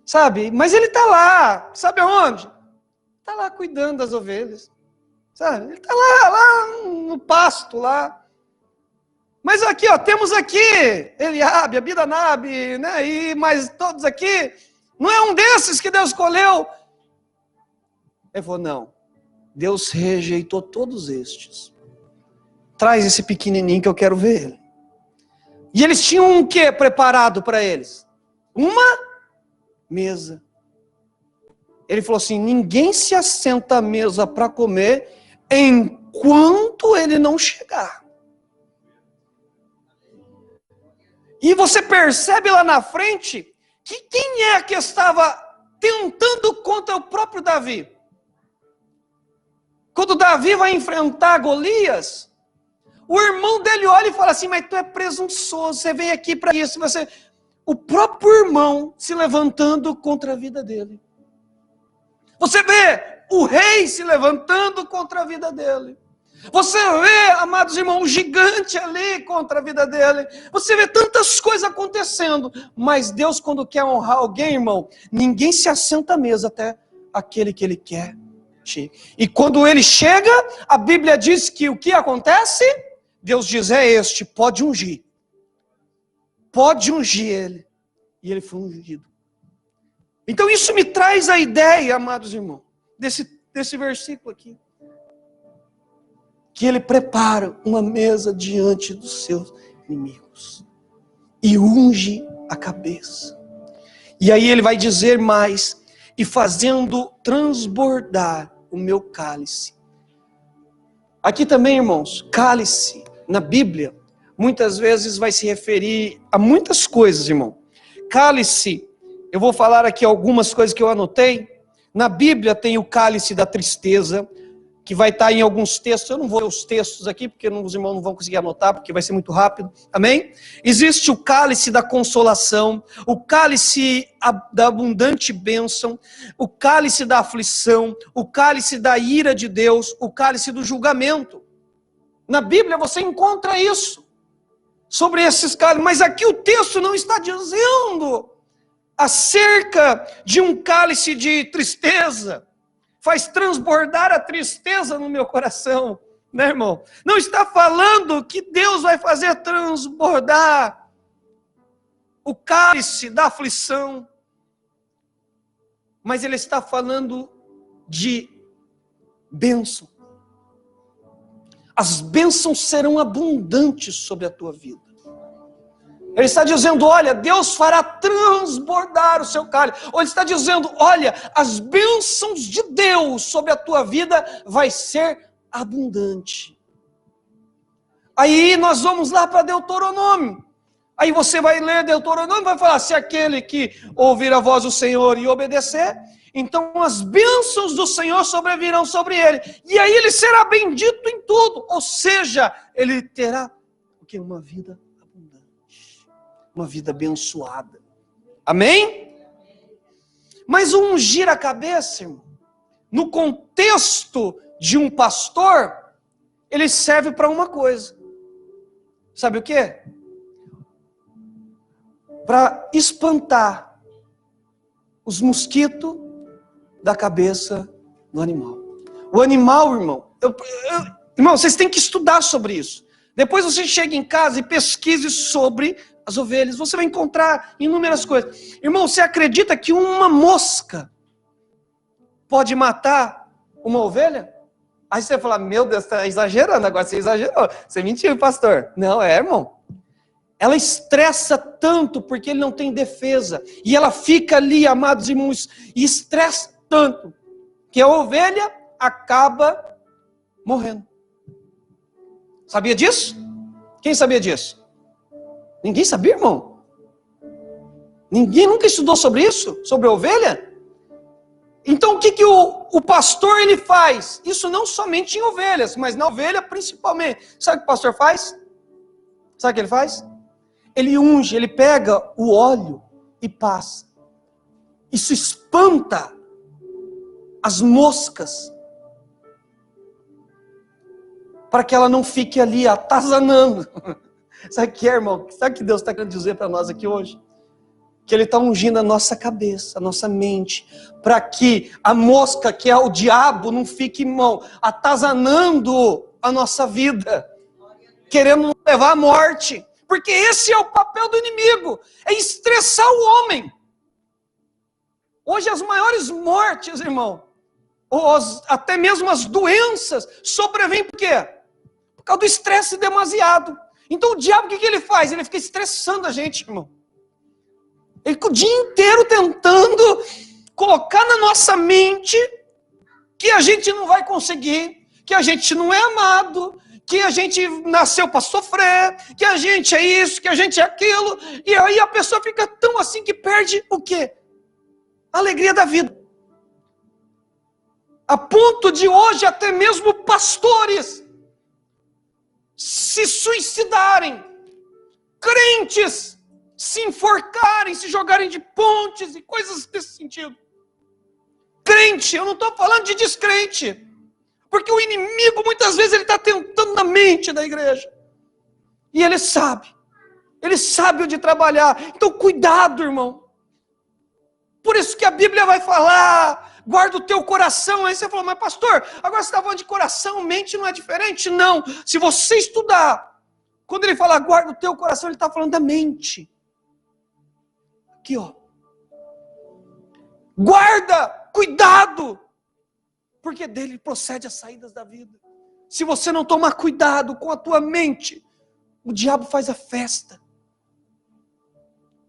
Sabe? Mas ele está lá. Sabe aonde? Está lá cuidando das ovelhas. Sabe? Ele está lá no pasto lá. Mas aqui, ó, temos aqui Eliabe, Abidanabe, né? E mais todos aqui. Não é um desses que Deus escolheu? Ele falou, não. Deus rejeitou todos estes. Traz esse pequenininho que eu quero ver ele. E eles tinham um quê preparado para eles? Uma mesa. Ele falou assim, ninguém se assenta à mesa para comer enquanto ele não chegar. E você percebe lá na frente que quem é que estava tentando contra o próprio Davi? Quando Davi vai enfrentar Golias, o irmão dele olha e fala assim, mas tu é presunçoso, você vem aqui para isso. O próprio irmão se levantando contra a vida dele. Você vê o rei se levantando contra a vida dele. Você vê, amados irmãos, o gigante ali contra a vida dele. Você vê tantas coisas acontecendo. Mas Deus, quando quer honrar alguém, irmão, ninguém se assenta à mesa até aquele que ele quer. E quando ele chega, a Bíblia diz que o que acontece? Deus diz, é este, pode ungir. Pode ungir ele. E ele foi ungido. Então isso me traz a ideia, amados irmãos, desse versículo aqui. Que ele prepara uma mesa diante dos seus inimigos. E unge a cabeça. E aí ele vai dizer mais, e fazendo transbordar o meu cálice. Aqui também, irmãos, cálice, na Bíblia, muitas vezes vai se referir a muitas coisas, irmão. Cálice Eu vou falar aqui algumas coisas que eu anotei. Na Bíblia tem o cálice da tristeza, que vai estar em alguns textos. Eu não vou ler os textos aqui, porque os irmãos não vão conseguir anotar, porque vai ser muito rápido. Amém? Existe o cálice da consolação, o cálice da abundante bênção, o cálice da aflição, o cálice da ira de Deus, o cálice do julgamento. Na Bíblia você encontra isso, sobre esses cálices. Mas aqui o texto não está dizendo acerca de um cálice de tristeza, faz transbordar a tristeza no meu coração, né, irmão? Não está falando que Deus vai fazer transbordar o cálice da aflição, mas ele está falando de bênção. As bênçãos serão abundantes sobre a tua vida. Ele está dizendo, olha, Deus fará transbordar o seu cálice. Ou ele está dizendo, olha, as bênçãos de Deus sobre a tua vida vai ser abundante. Aí nós vamos lá para Deuteronômio. Aí você vai ler Deuteronômio e vai falar, se aquele que ouvir a voz do Senhor e obedecer, então as bênçãos do Senhor sobrevirão sobre ele. E aí ele será bendito em tudo. Ou seja, ele terá o que? Uma vida uma vida abençoada. Amém? Mas o ungir a cabeça, irmão, no contexto de um pastor, ele serve para uma coisa. Sabe o quê? Para espantar os mosquitos da cabeça do animal. O animal, irmão, irmão, vocês têm que estudar sobre isso. Depois você chega em casa e pesquise sobre as ovelhas, você vai encontrar inúmeras coisas. Irmão, você acredita que uma mosca pode matar uma ovelha? Aí você vai falar, meu Deus, está exagerando, agora você exagerou. Você mentiu, pastor. Não, irmão. Ela estressa tanto porque ele não tem defesa. E ela fica ali, amados irmãos, e estressa tanto que a ovelha acaba morrendo. Sabia disso? Quem sabia disso? Ninguém sabia, irmão? Ninguém nunca estudou sobre isso? Sobre a ovelha? Então o que o pastor ele faz? Isso não somente em ovelhas, mas na ovelha principalmente. Sabe o que o pastor faz? Sabe o que ele faz? Ele unge, ele pega o óleo e passa. Isso espanta as moscas, para que ela não fique ali atazanando. Sabe o que é, irmão? Sabe o que Deus está querendo dizer para nós aqui hoje? Que Ele está ungindo a nossa cabeça, a nossa mente, para que a mosca, que é o diabo, não fique, irmão, atazanando a nossa vida, querendo nos levar à morte. Porque esse é o papel do inimigo, é estressar o homem. Hoje as maiores mortes, irmão, até mesmo as doenças, sobrevêm por quê? Por causa do estresse demasiado. Então o diabo, o que ele faz? Ele fica estressando a gente, irmão. Ele fica o dia inteiro tentando colocar na nossa mente que a gente não vai conseguir, que a gente não é amado, que a gente nasceu para sofrer, que a gente é isso, que a gente é aquilo. E aí a pessoa fica tão assim que perde o quê? A alegria da vida. A ponto de hoje até mesmo pastores se suicidarem, crentes se enforcarem, se jogarem de pontes e coisas desse sentido. Crente, eu não estou falando de descrente, porque o inimigo muitas vezes ele está tentando na mente da igreja, e ele sabe onde trabalhar. Então cuidado, irmão. Por isso que a Bíblia vai falar, guarda o teu coração. Aí você falou, mas pastor, agora você está falando de coração, mente não é diferente? Não, se você estudar, quando ele fala guarda o teu coração, ele está falando da mente. Aqui, ó. Guarda, cuidado, porque dele procede as saídas da vida. Se você não tomar cuidado com a tua mente, o diabo faz a festa.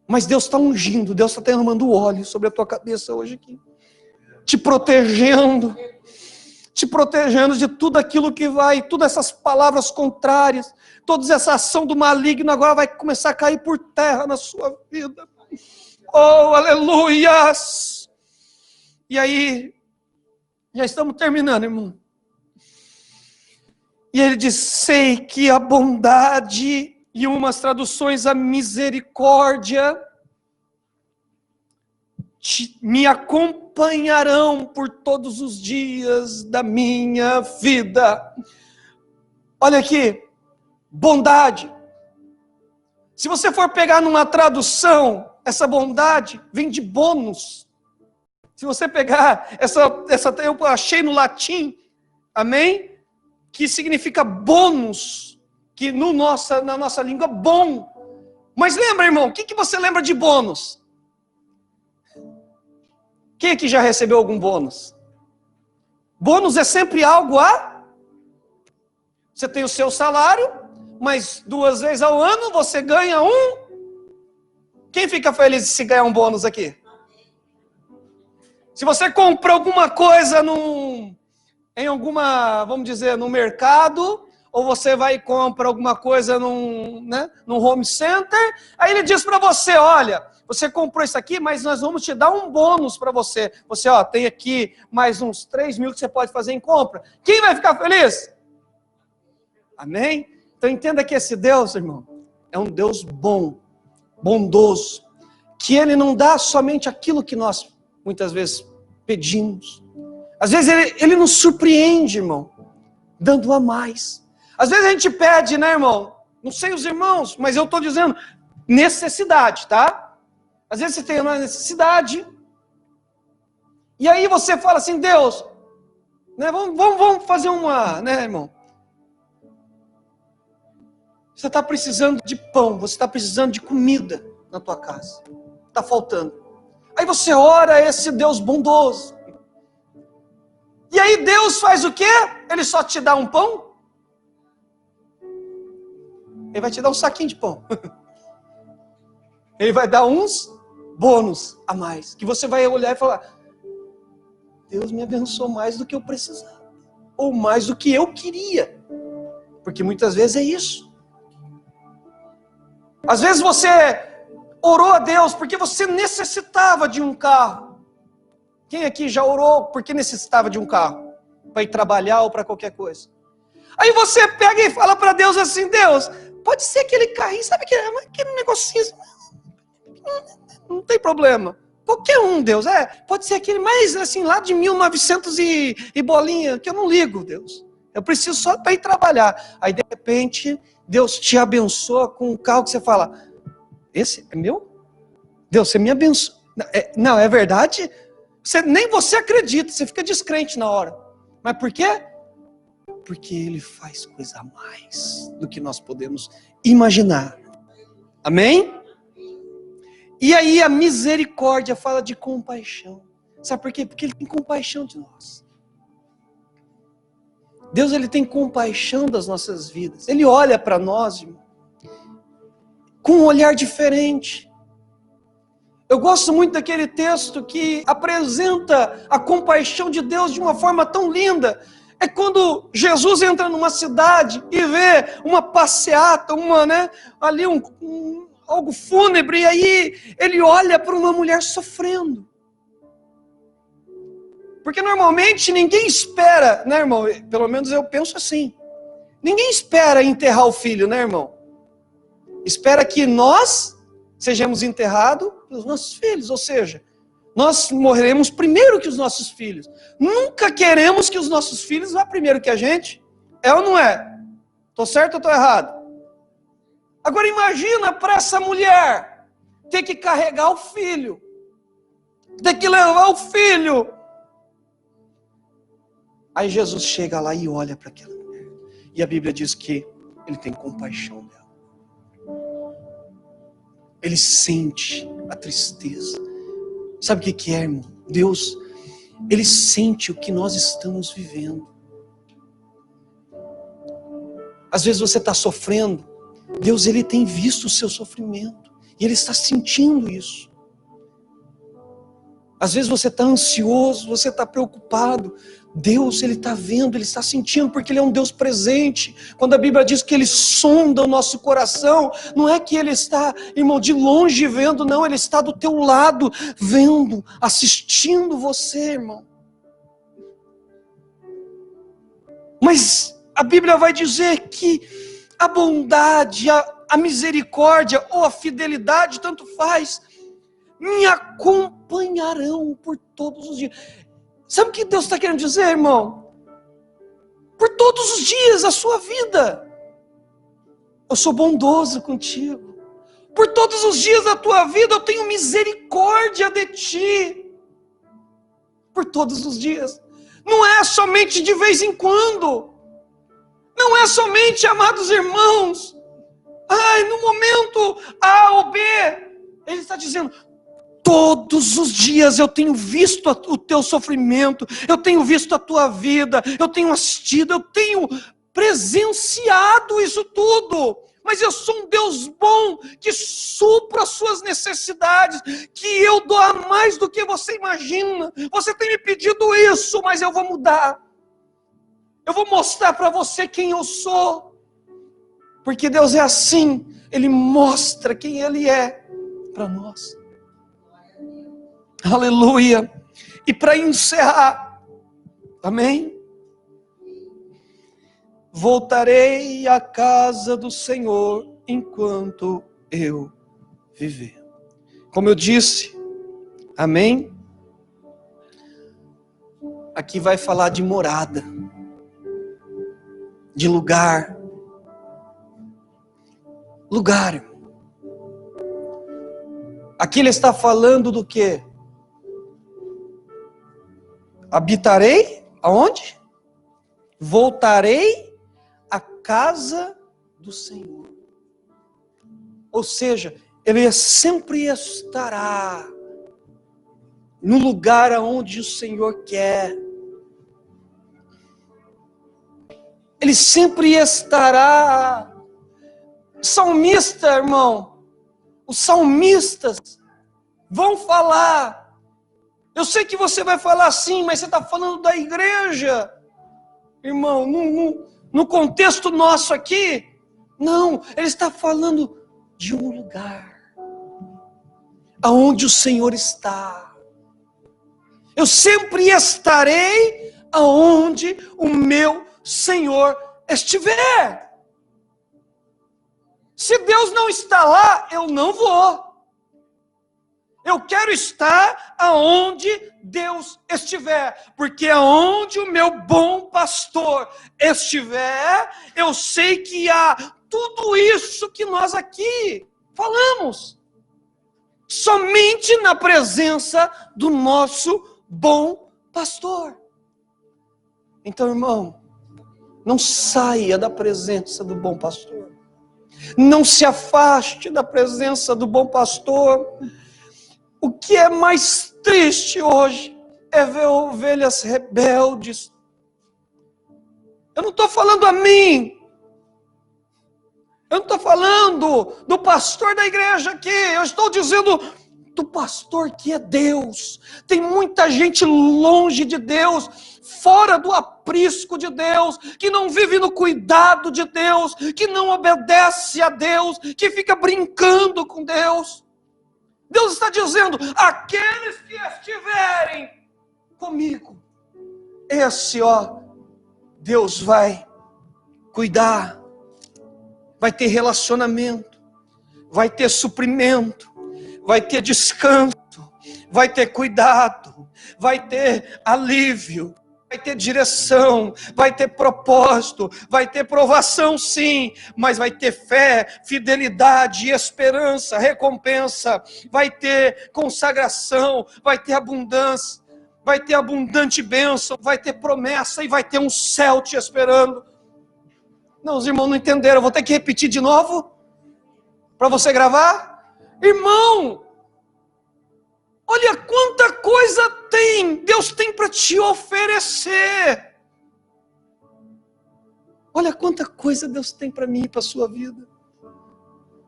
Mas Deus está ungindo, Deus está derramando óleo sobre a tua cabeça hoje aqui. Te protegendo de tudo aquilo que vai, todas essas palavras contrárias, toda essa ação do maligno agora vai começar a cair por terra na sua vida. Oh, aleluias! E aí, já estamos terminando, irmão. E ele diz, sei que a bondade, e umas traduções, a misericórdia, me acompanharão por todos os dias da minha vida. Olha aqui, bondade. Se você for pegar numa tradução, essa bondade vem de bônus. Se você pegar essa eu achei no latim, amém? Que significa bônus, que na nossa língua, bom. Mas lembra, irmão, o que você lembra de bônus? Quem aqui já recebeu algum bônus? Bônus é sempre algo Você tem o seu salário, mas 2 vezes ao ano você ganha Quem fica feliz se ganhar um bônus aqui? Se você compra alguma coisa em alguma, vamos dizer, no mercado, ou você vai e compra alguma coisa num home center, aí ele diz para você, olha, você comprou isso aqui, mas nós vamos te dar um bônus para você. Você, tem aqui mais uns 3 mil que você pode fazer em compra. Quem vai ficar feliz? Amém? Então entenda que esse Deus, irmão, é um Deus bom, bondoso, que Ele não dá somente aquilo que nós muitas vezes pedimos. Às vezes Ele nos surpreende, irmão, dando a mais. Às vezes a gente pede, né, irmão? Não sei os irmãos, mas eu estou dizendo necessidade, tá? Às vezes você tem uma necessidade, e aí você fala assim, Deus, né, vamos fazer uma, né, irmão? Você está precisando de pão, você está precisando de comida na tua casa. Está faltando. Aí você ora a esse Deus bondoso. E aí Deus faz o quê? Ele só te dá um pão? Ele vai te dar um saquinho de pão. Ele vai dar uns bônus a mais. Que você vai olhar e falar, Deus me abençoou mais do que eu precisava. Ou mais do que eu queria. Porque muitas vezes é isso. Às vezes você orou a Deus porque você necessitava de um carro. Quem aqui já orou porque necessitava de um carro? Para ir trabalhar ou para qualquer coisa. Aí você pega e fala para Deus assim, Deus, pode ser aquele carrinho, sabe aquele negocinho, não tem problema. Qualquer um, Deus, pode ser aquele mais assim, lá de 1900 e bolinha, que eu não ligo, Deus. Eu preciso só para ir trabalhar. Aí de repente, Deus te abençoa com um carro que você fala, esse é meu? Deus, você me abençoa. Não, é verdade? Nem você acredita, você fica descrente na hora. Mas por quê? Porque Ele faz coisa a mais do que nós podemos imaginar. Amém? E aí a misericórdia fala de compaixão. Sabe por quê? Porque Ele tem compaixão de nós. Deus, Ele tem compaixão das nossas vidas. Ele olha para nós, irmão, com um olhar diferente. Eu gosto muito daquele texto que apresenta a compaixão de Deus de uma forma tão linda. É quando Jesus entra numa cidade e vê uma passeata, ali algo fúnebre, e aí ele olha para uma mulher sofrendo. Porque normalmente ninguém espera, né, irmão? Pelo menos eu penso assim. Ninguém espera enterrar o filho, né, irmão? Espera que nós sejamos enterrados pelos nossos filhos, ou seja, nós morreremos primeiro que os nossos filhos. Nunca queremos que os nossos filhos vá primeiro que a gente. É ou não é? Estou certo ou estou errado? Agora imagina para essa mulher ter que carregar o filho, ter que levar o filho. Aí Jesus chega lá e olha para aquela mulher. E a Bíblia diz que Ele tem compaixão dela. Ele sente a tristeza. Sabe o que é, irmão? Deus, Ele sente o que nós estamos vivendo. Às vezes você está sofrendo. Deus, Ele tem visto o seu sofrimento. E Ele está sentindo isso. Às vezes você está ansioso, você está preocupado. Deus, Ele está vendo, Ele está sentindo, porque Ele é um Deus presente. Quando a Bíblia diz que Ele sonda o nosso coração, não é que Ele está, irmão, de longe vendo, não. Ele está do teu lado, vendo, assistindo você, irmão. Mas a Bíblia vai dizer que a bondade, a misericórdia ou a fidelidade, tanto faz, me acompanharão por todos os dias. Sabe o que Deus está querendo dizer, irmão? Por todos os dias da sua vida. Eu sou bondoso contigo. Por todos os dias da tua vida eu tenho misericórdia de ti. Por todos os dias. Não é somente de vez em quando. Não é somente, amados irmãos, no momento A ou B. Ele está dizendo, todos os dias eu tenho visto o teu sofrimento, eu tenho visto a tua vida, eu tenho assistido, eu tenho presenciado isso tudo. Mas eu sou um Deus bom, que supra as suas necessidades, que eu dou a mais do que você imagina. Você tem me pedido isso, mas eu vou mudar. Eu vou mostrar para você quem eu sou. Porque Deus é assim, Ele mostra quem Ele é para nós. Aleluia. E para encerrar, amém? Voltarei à casa do Senhor enquanto eu viver. Como eu disse, amém? Aqui vai falar de morada, de lugar. Lugar. Aqui ele está falando do quê? Habitarei, aonde? Voltarei à casa do Senhor. Ou seja, ele sempre estará no lugar aonde o Senhor quer. Ele sempre estará. Salmista, irmão, os salmistas vão falar. Eu sei que você vai falar assim, mas você está falando da igreja. Irmão, no contexto nosso aqui, não, ele está falando de um lugar aonde o Senhor está. Eu sempre estarei aonde o meu Senhor estiver. Se Deus não está lá, eu não vou. Eu quero estar aonde Deus estiver, porque aonde o meu bom pastor estiver, eu sei que há tudo isso que nós aqui falamos. Somente na presença do nosso bom pastor. Então, irmão, não saia da presença do bom pastor. Não se afaste da presença do bom pastor. O que é mais triste hoje é ver ovelhas rebeldes. Eu não estou falando a mim. Eu não estou falando do pastor da igreja aqui. Eu estou dizendo do pastor que é Deus. Tem muita gente longe de Deus, fora do aprisco de Deus, que não vive no cuidado de Deus, que não obedece a Deus, que fica brincando com Deus. Deus está dizendo, aqueles que estiverem comigo, Deus vai cuidar, vai ter relacionamento, vai ter suprimento, vai ter descanso, vai ter cuidado, vai ter alívio, vai ter direção, vai ter propósito, vai ter provação sim, mas vai ter fé, fidelidade, esperança, recompensa, vai ter consagração, vai ter abundância, vai ter abundante bênção, vai ter promessa e vai ter um céu te esperando. Não, os irmãos não entenderam, eu vou ter que repetir de novo, para você gravar. Irmão, olha quanta coisa Deus tem para te oferecer. Olha quanta coisa Deus tem para mim e para a sua vida.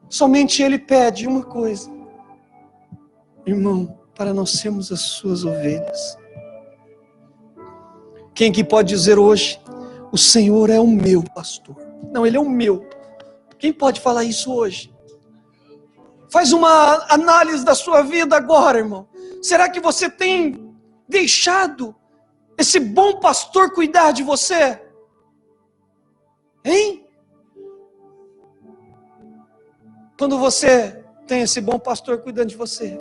Somente Ele pede uma coisa. Irmão, para nós sermos as suas ovelhas. Quem que pode dizer hoje, o Senhor é o meu pastor? Não, Ele é o meu. Quem pode falar isso hoje? Faz uma análise da sua vida agora, irmão. Será que você tem deixado esse bom pastor cuidar de você? Hein? Quando você tem esse bom pastor cuidando de você,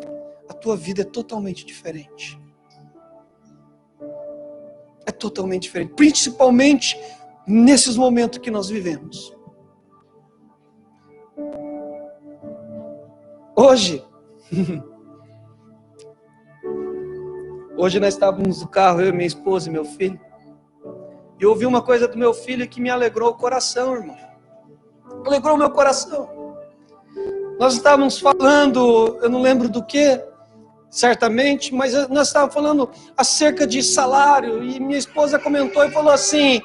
a tua vida é totalmente diferente. É totalmente diferente. Principalmente nesses momentos que nós vivemos. Hoje nós estávamos no carro, eu, minha esposa e meu filho. E eu ouvi uma coisa do meu filho que me alegrou o coração, irmão. Alegrou o meu coração. Nós estávamos falando, eu não lembro do que, certamente, mas nós estávamos falando acerca de salário. E minha esposa comentou e falou assim,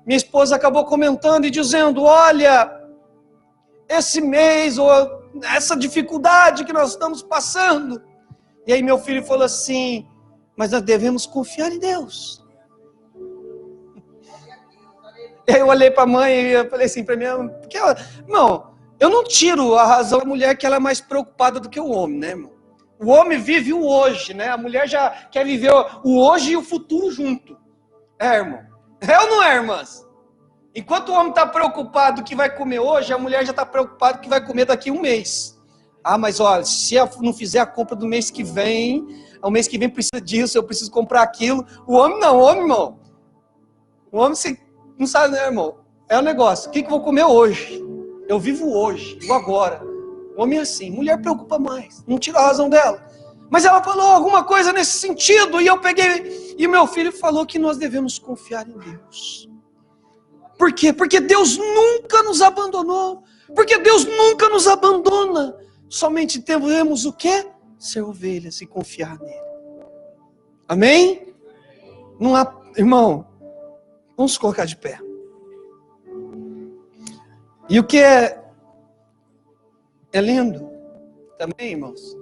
minha esposa acabou comentando e dizendo, olha, esse mês, ou essa dificuldade que nós estamos passando. E aí meu filho falou assim, mas nós devemos confiar em Deus. E aí eu olhei para a mãe e eu falei assim para mim, porque, irmão, eu não tiro a razão da mulher que ela é mais preocupada do que o homem, né, irmão? O homem vive o hoje, né? A mulher já quer viver o hoje e o futuro junto. É, irmão? É ou não é, irmãs? Enquanto o homem está preocupado que vai comer hoje, a mulher já está preocupada que vai comer daqui a um mês. Ah, mas olha, se eu não fizer a compra do mês que vem, o mês que vem precisa disso, eu preciso comprar aquilo. O homem não, o homem, irmão. O homem, você não sabe, né, irmão? É o negócio. O que eu vou comer hoje? Eu vivo hoje, vivo agora. O homem é assim. Mulher preocupa mais. Não tira a razão dela. Mas ela falou alguma coisa nesse sentido. E eu peguei. E meu filho falou que nós devemos confiar em Deus. Por quê? Porque Deus nunca nos abandonou. Porque Deus nunca nos abandona. Somente devemos o quê? Ser ovelhas e confiar nele. Amém? Não há, irmão, vamos colocar de pé. E o que é lindo também, irmãos,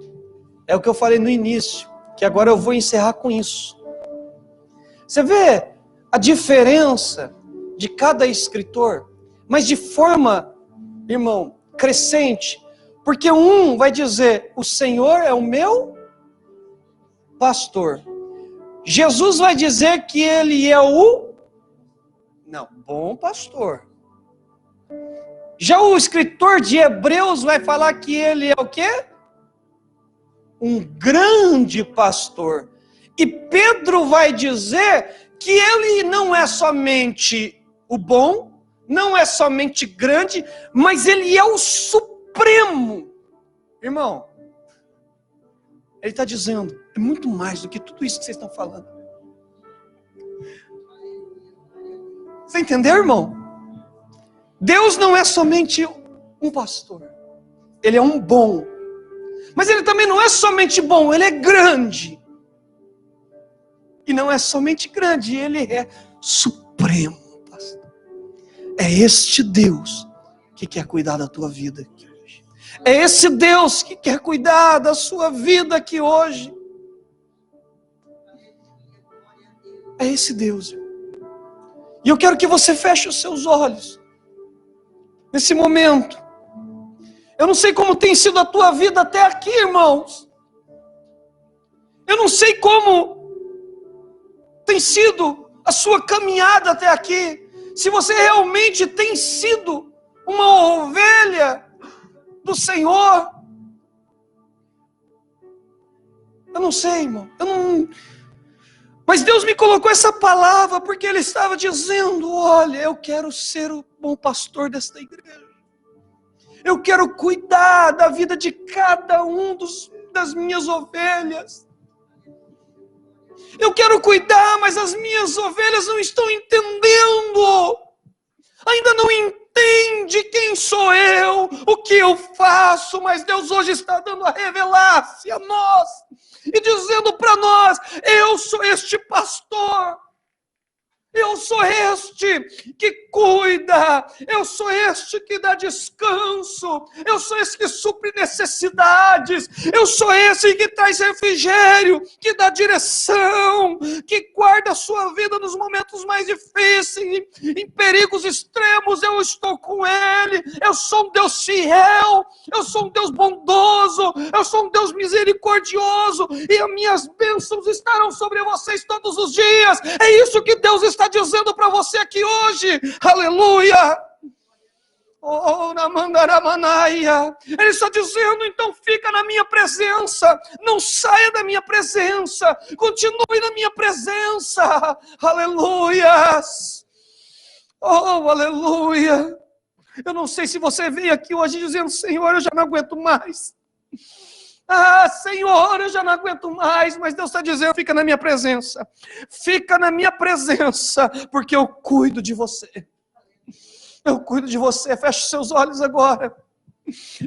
é o que eu falei no início, que agora eu vou encerrar com isso. Você vê a diferença de cada escritor, mas de forma, irmão, crescente, porque um vai dizer, o Senhor é o meu pastor. Jesus vai dizer que ele é bom pastor. Já o escritor de Hebreus vai falar que ele é o quê? Um grande pastor. E Pedro vai dizer que ele não é somente o bom, não é somente grande, mas ele é o supremo. Irmão, ele está dizendo, é muito mais do que tudo isso que vocês estão falando. Você entendeu, irmão? Deus não é somente um pastor. Ele é um bom. Mas ele também não é somente bom, ele é grande. E não é somente grande, ele é supremo, pastor. É este Deus que quer cuidar da tua vida aqui hoje. É esse Deus que quer cuidar da sua vida aqui hoje. É esse Deus, irmão. E eu quero que você feche os seus olhos. Nesse momento. Eu não sei como tem sido a tua vida até aqui, irmãos. Eu não sei como tem sido a sua caminhada até aqui. Se você realmente tem sido uma ovelha do Senhor. Eu não sei, irmão. Mas Deus me colocou essa palavra porque Ele estava dizendo, olha, eu quero ser o bom pastor desta igreja. Eu quero cuidar da vida de cada um das minhas ovelhas. Eu quero cuidar, mas as minhas ovelhas não estão entendendo. Ainda não entende quem sou eu, o que eu faço, mas Deus hoje está dando a revelar-se a nós. E dizendo para nós, eu sou este pastor. Eu Eu sou este que cuida, eu sou este que dá descanso, eu sou esse que supre necessidades, eu sou esse que traz refrigério, que dá direção, que guarda a sua vida nos momentos mais difíceis, em perigos extremos. Eu estou com Ele. Eu sou um Deus fiel, eu sou um Deus bondoso, eu sou um Deus misericordioso, e as minhas bênçãos estarão sobre vocês todos os dias. É isso que Deus está dizendo para você aqui hoje. Aleluia! Oh, na mandaramanaia. Ele está dizendo: então fica na minha presença, não saia da minha presença, continue na minha presença. Aleluias! Oh, aleluia! Eu não sei se você veio aqui hoje dizendo: Senhor, eu já não aguento mais. Ah, Senhor, eu já não aguento mais. Mas Deus está dizendo: fica na minha presença. Fica na minha presença, porque eu cuido de você. Eu cuido de você. Feche seus olhos agora.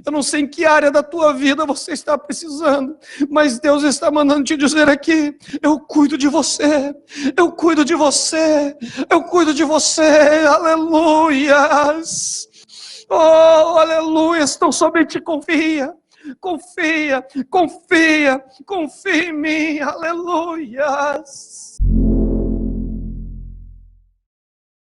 Eu não sei em que área da tua vida você está precisando, mas Deus está mandando te dizer aqui: eu cuido de você, eu cuido de você, eu cuido de você. Aleluias! Oh, aleluias! Então somente confia, confia, confia, confia em mim. Aleluias!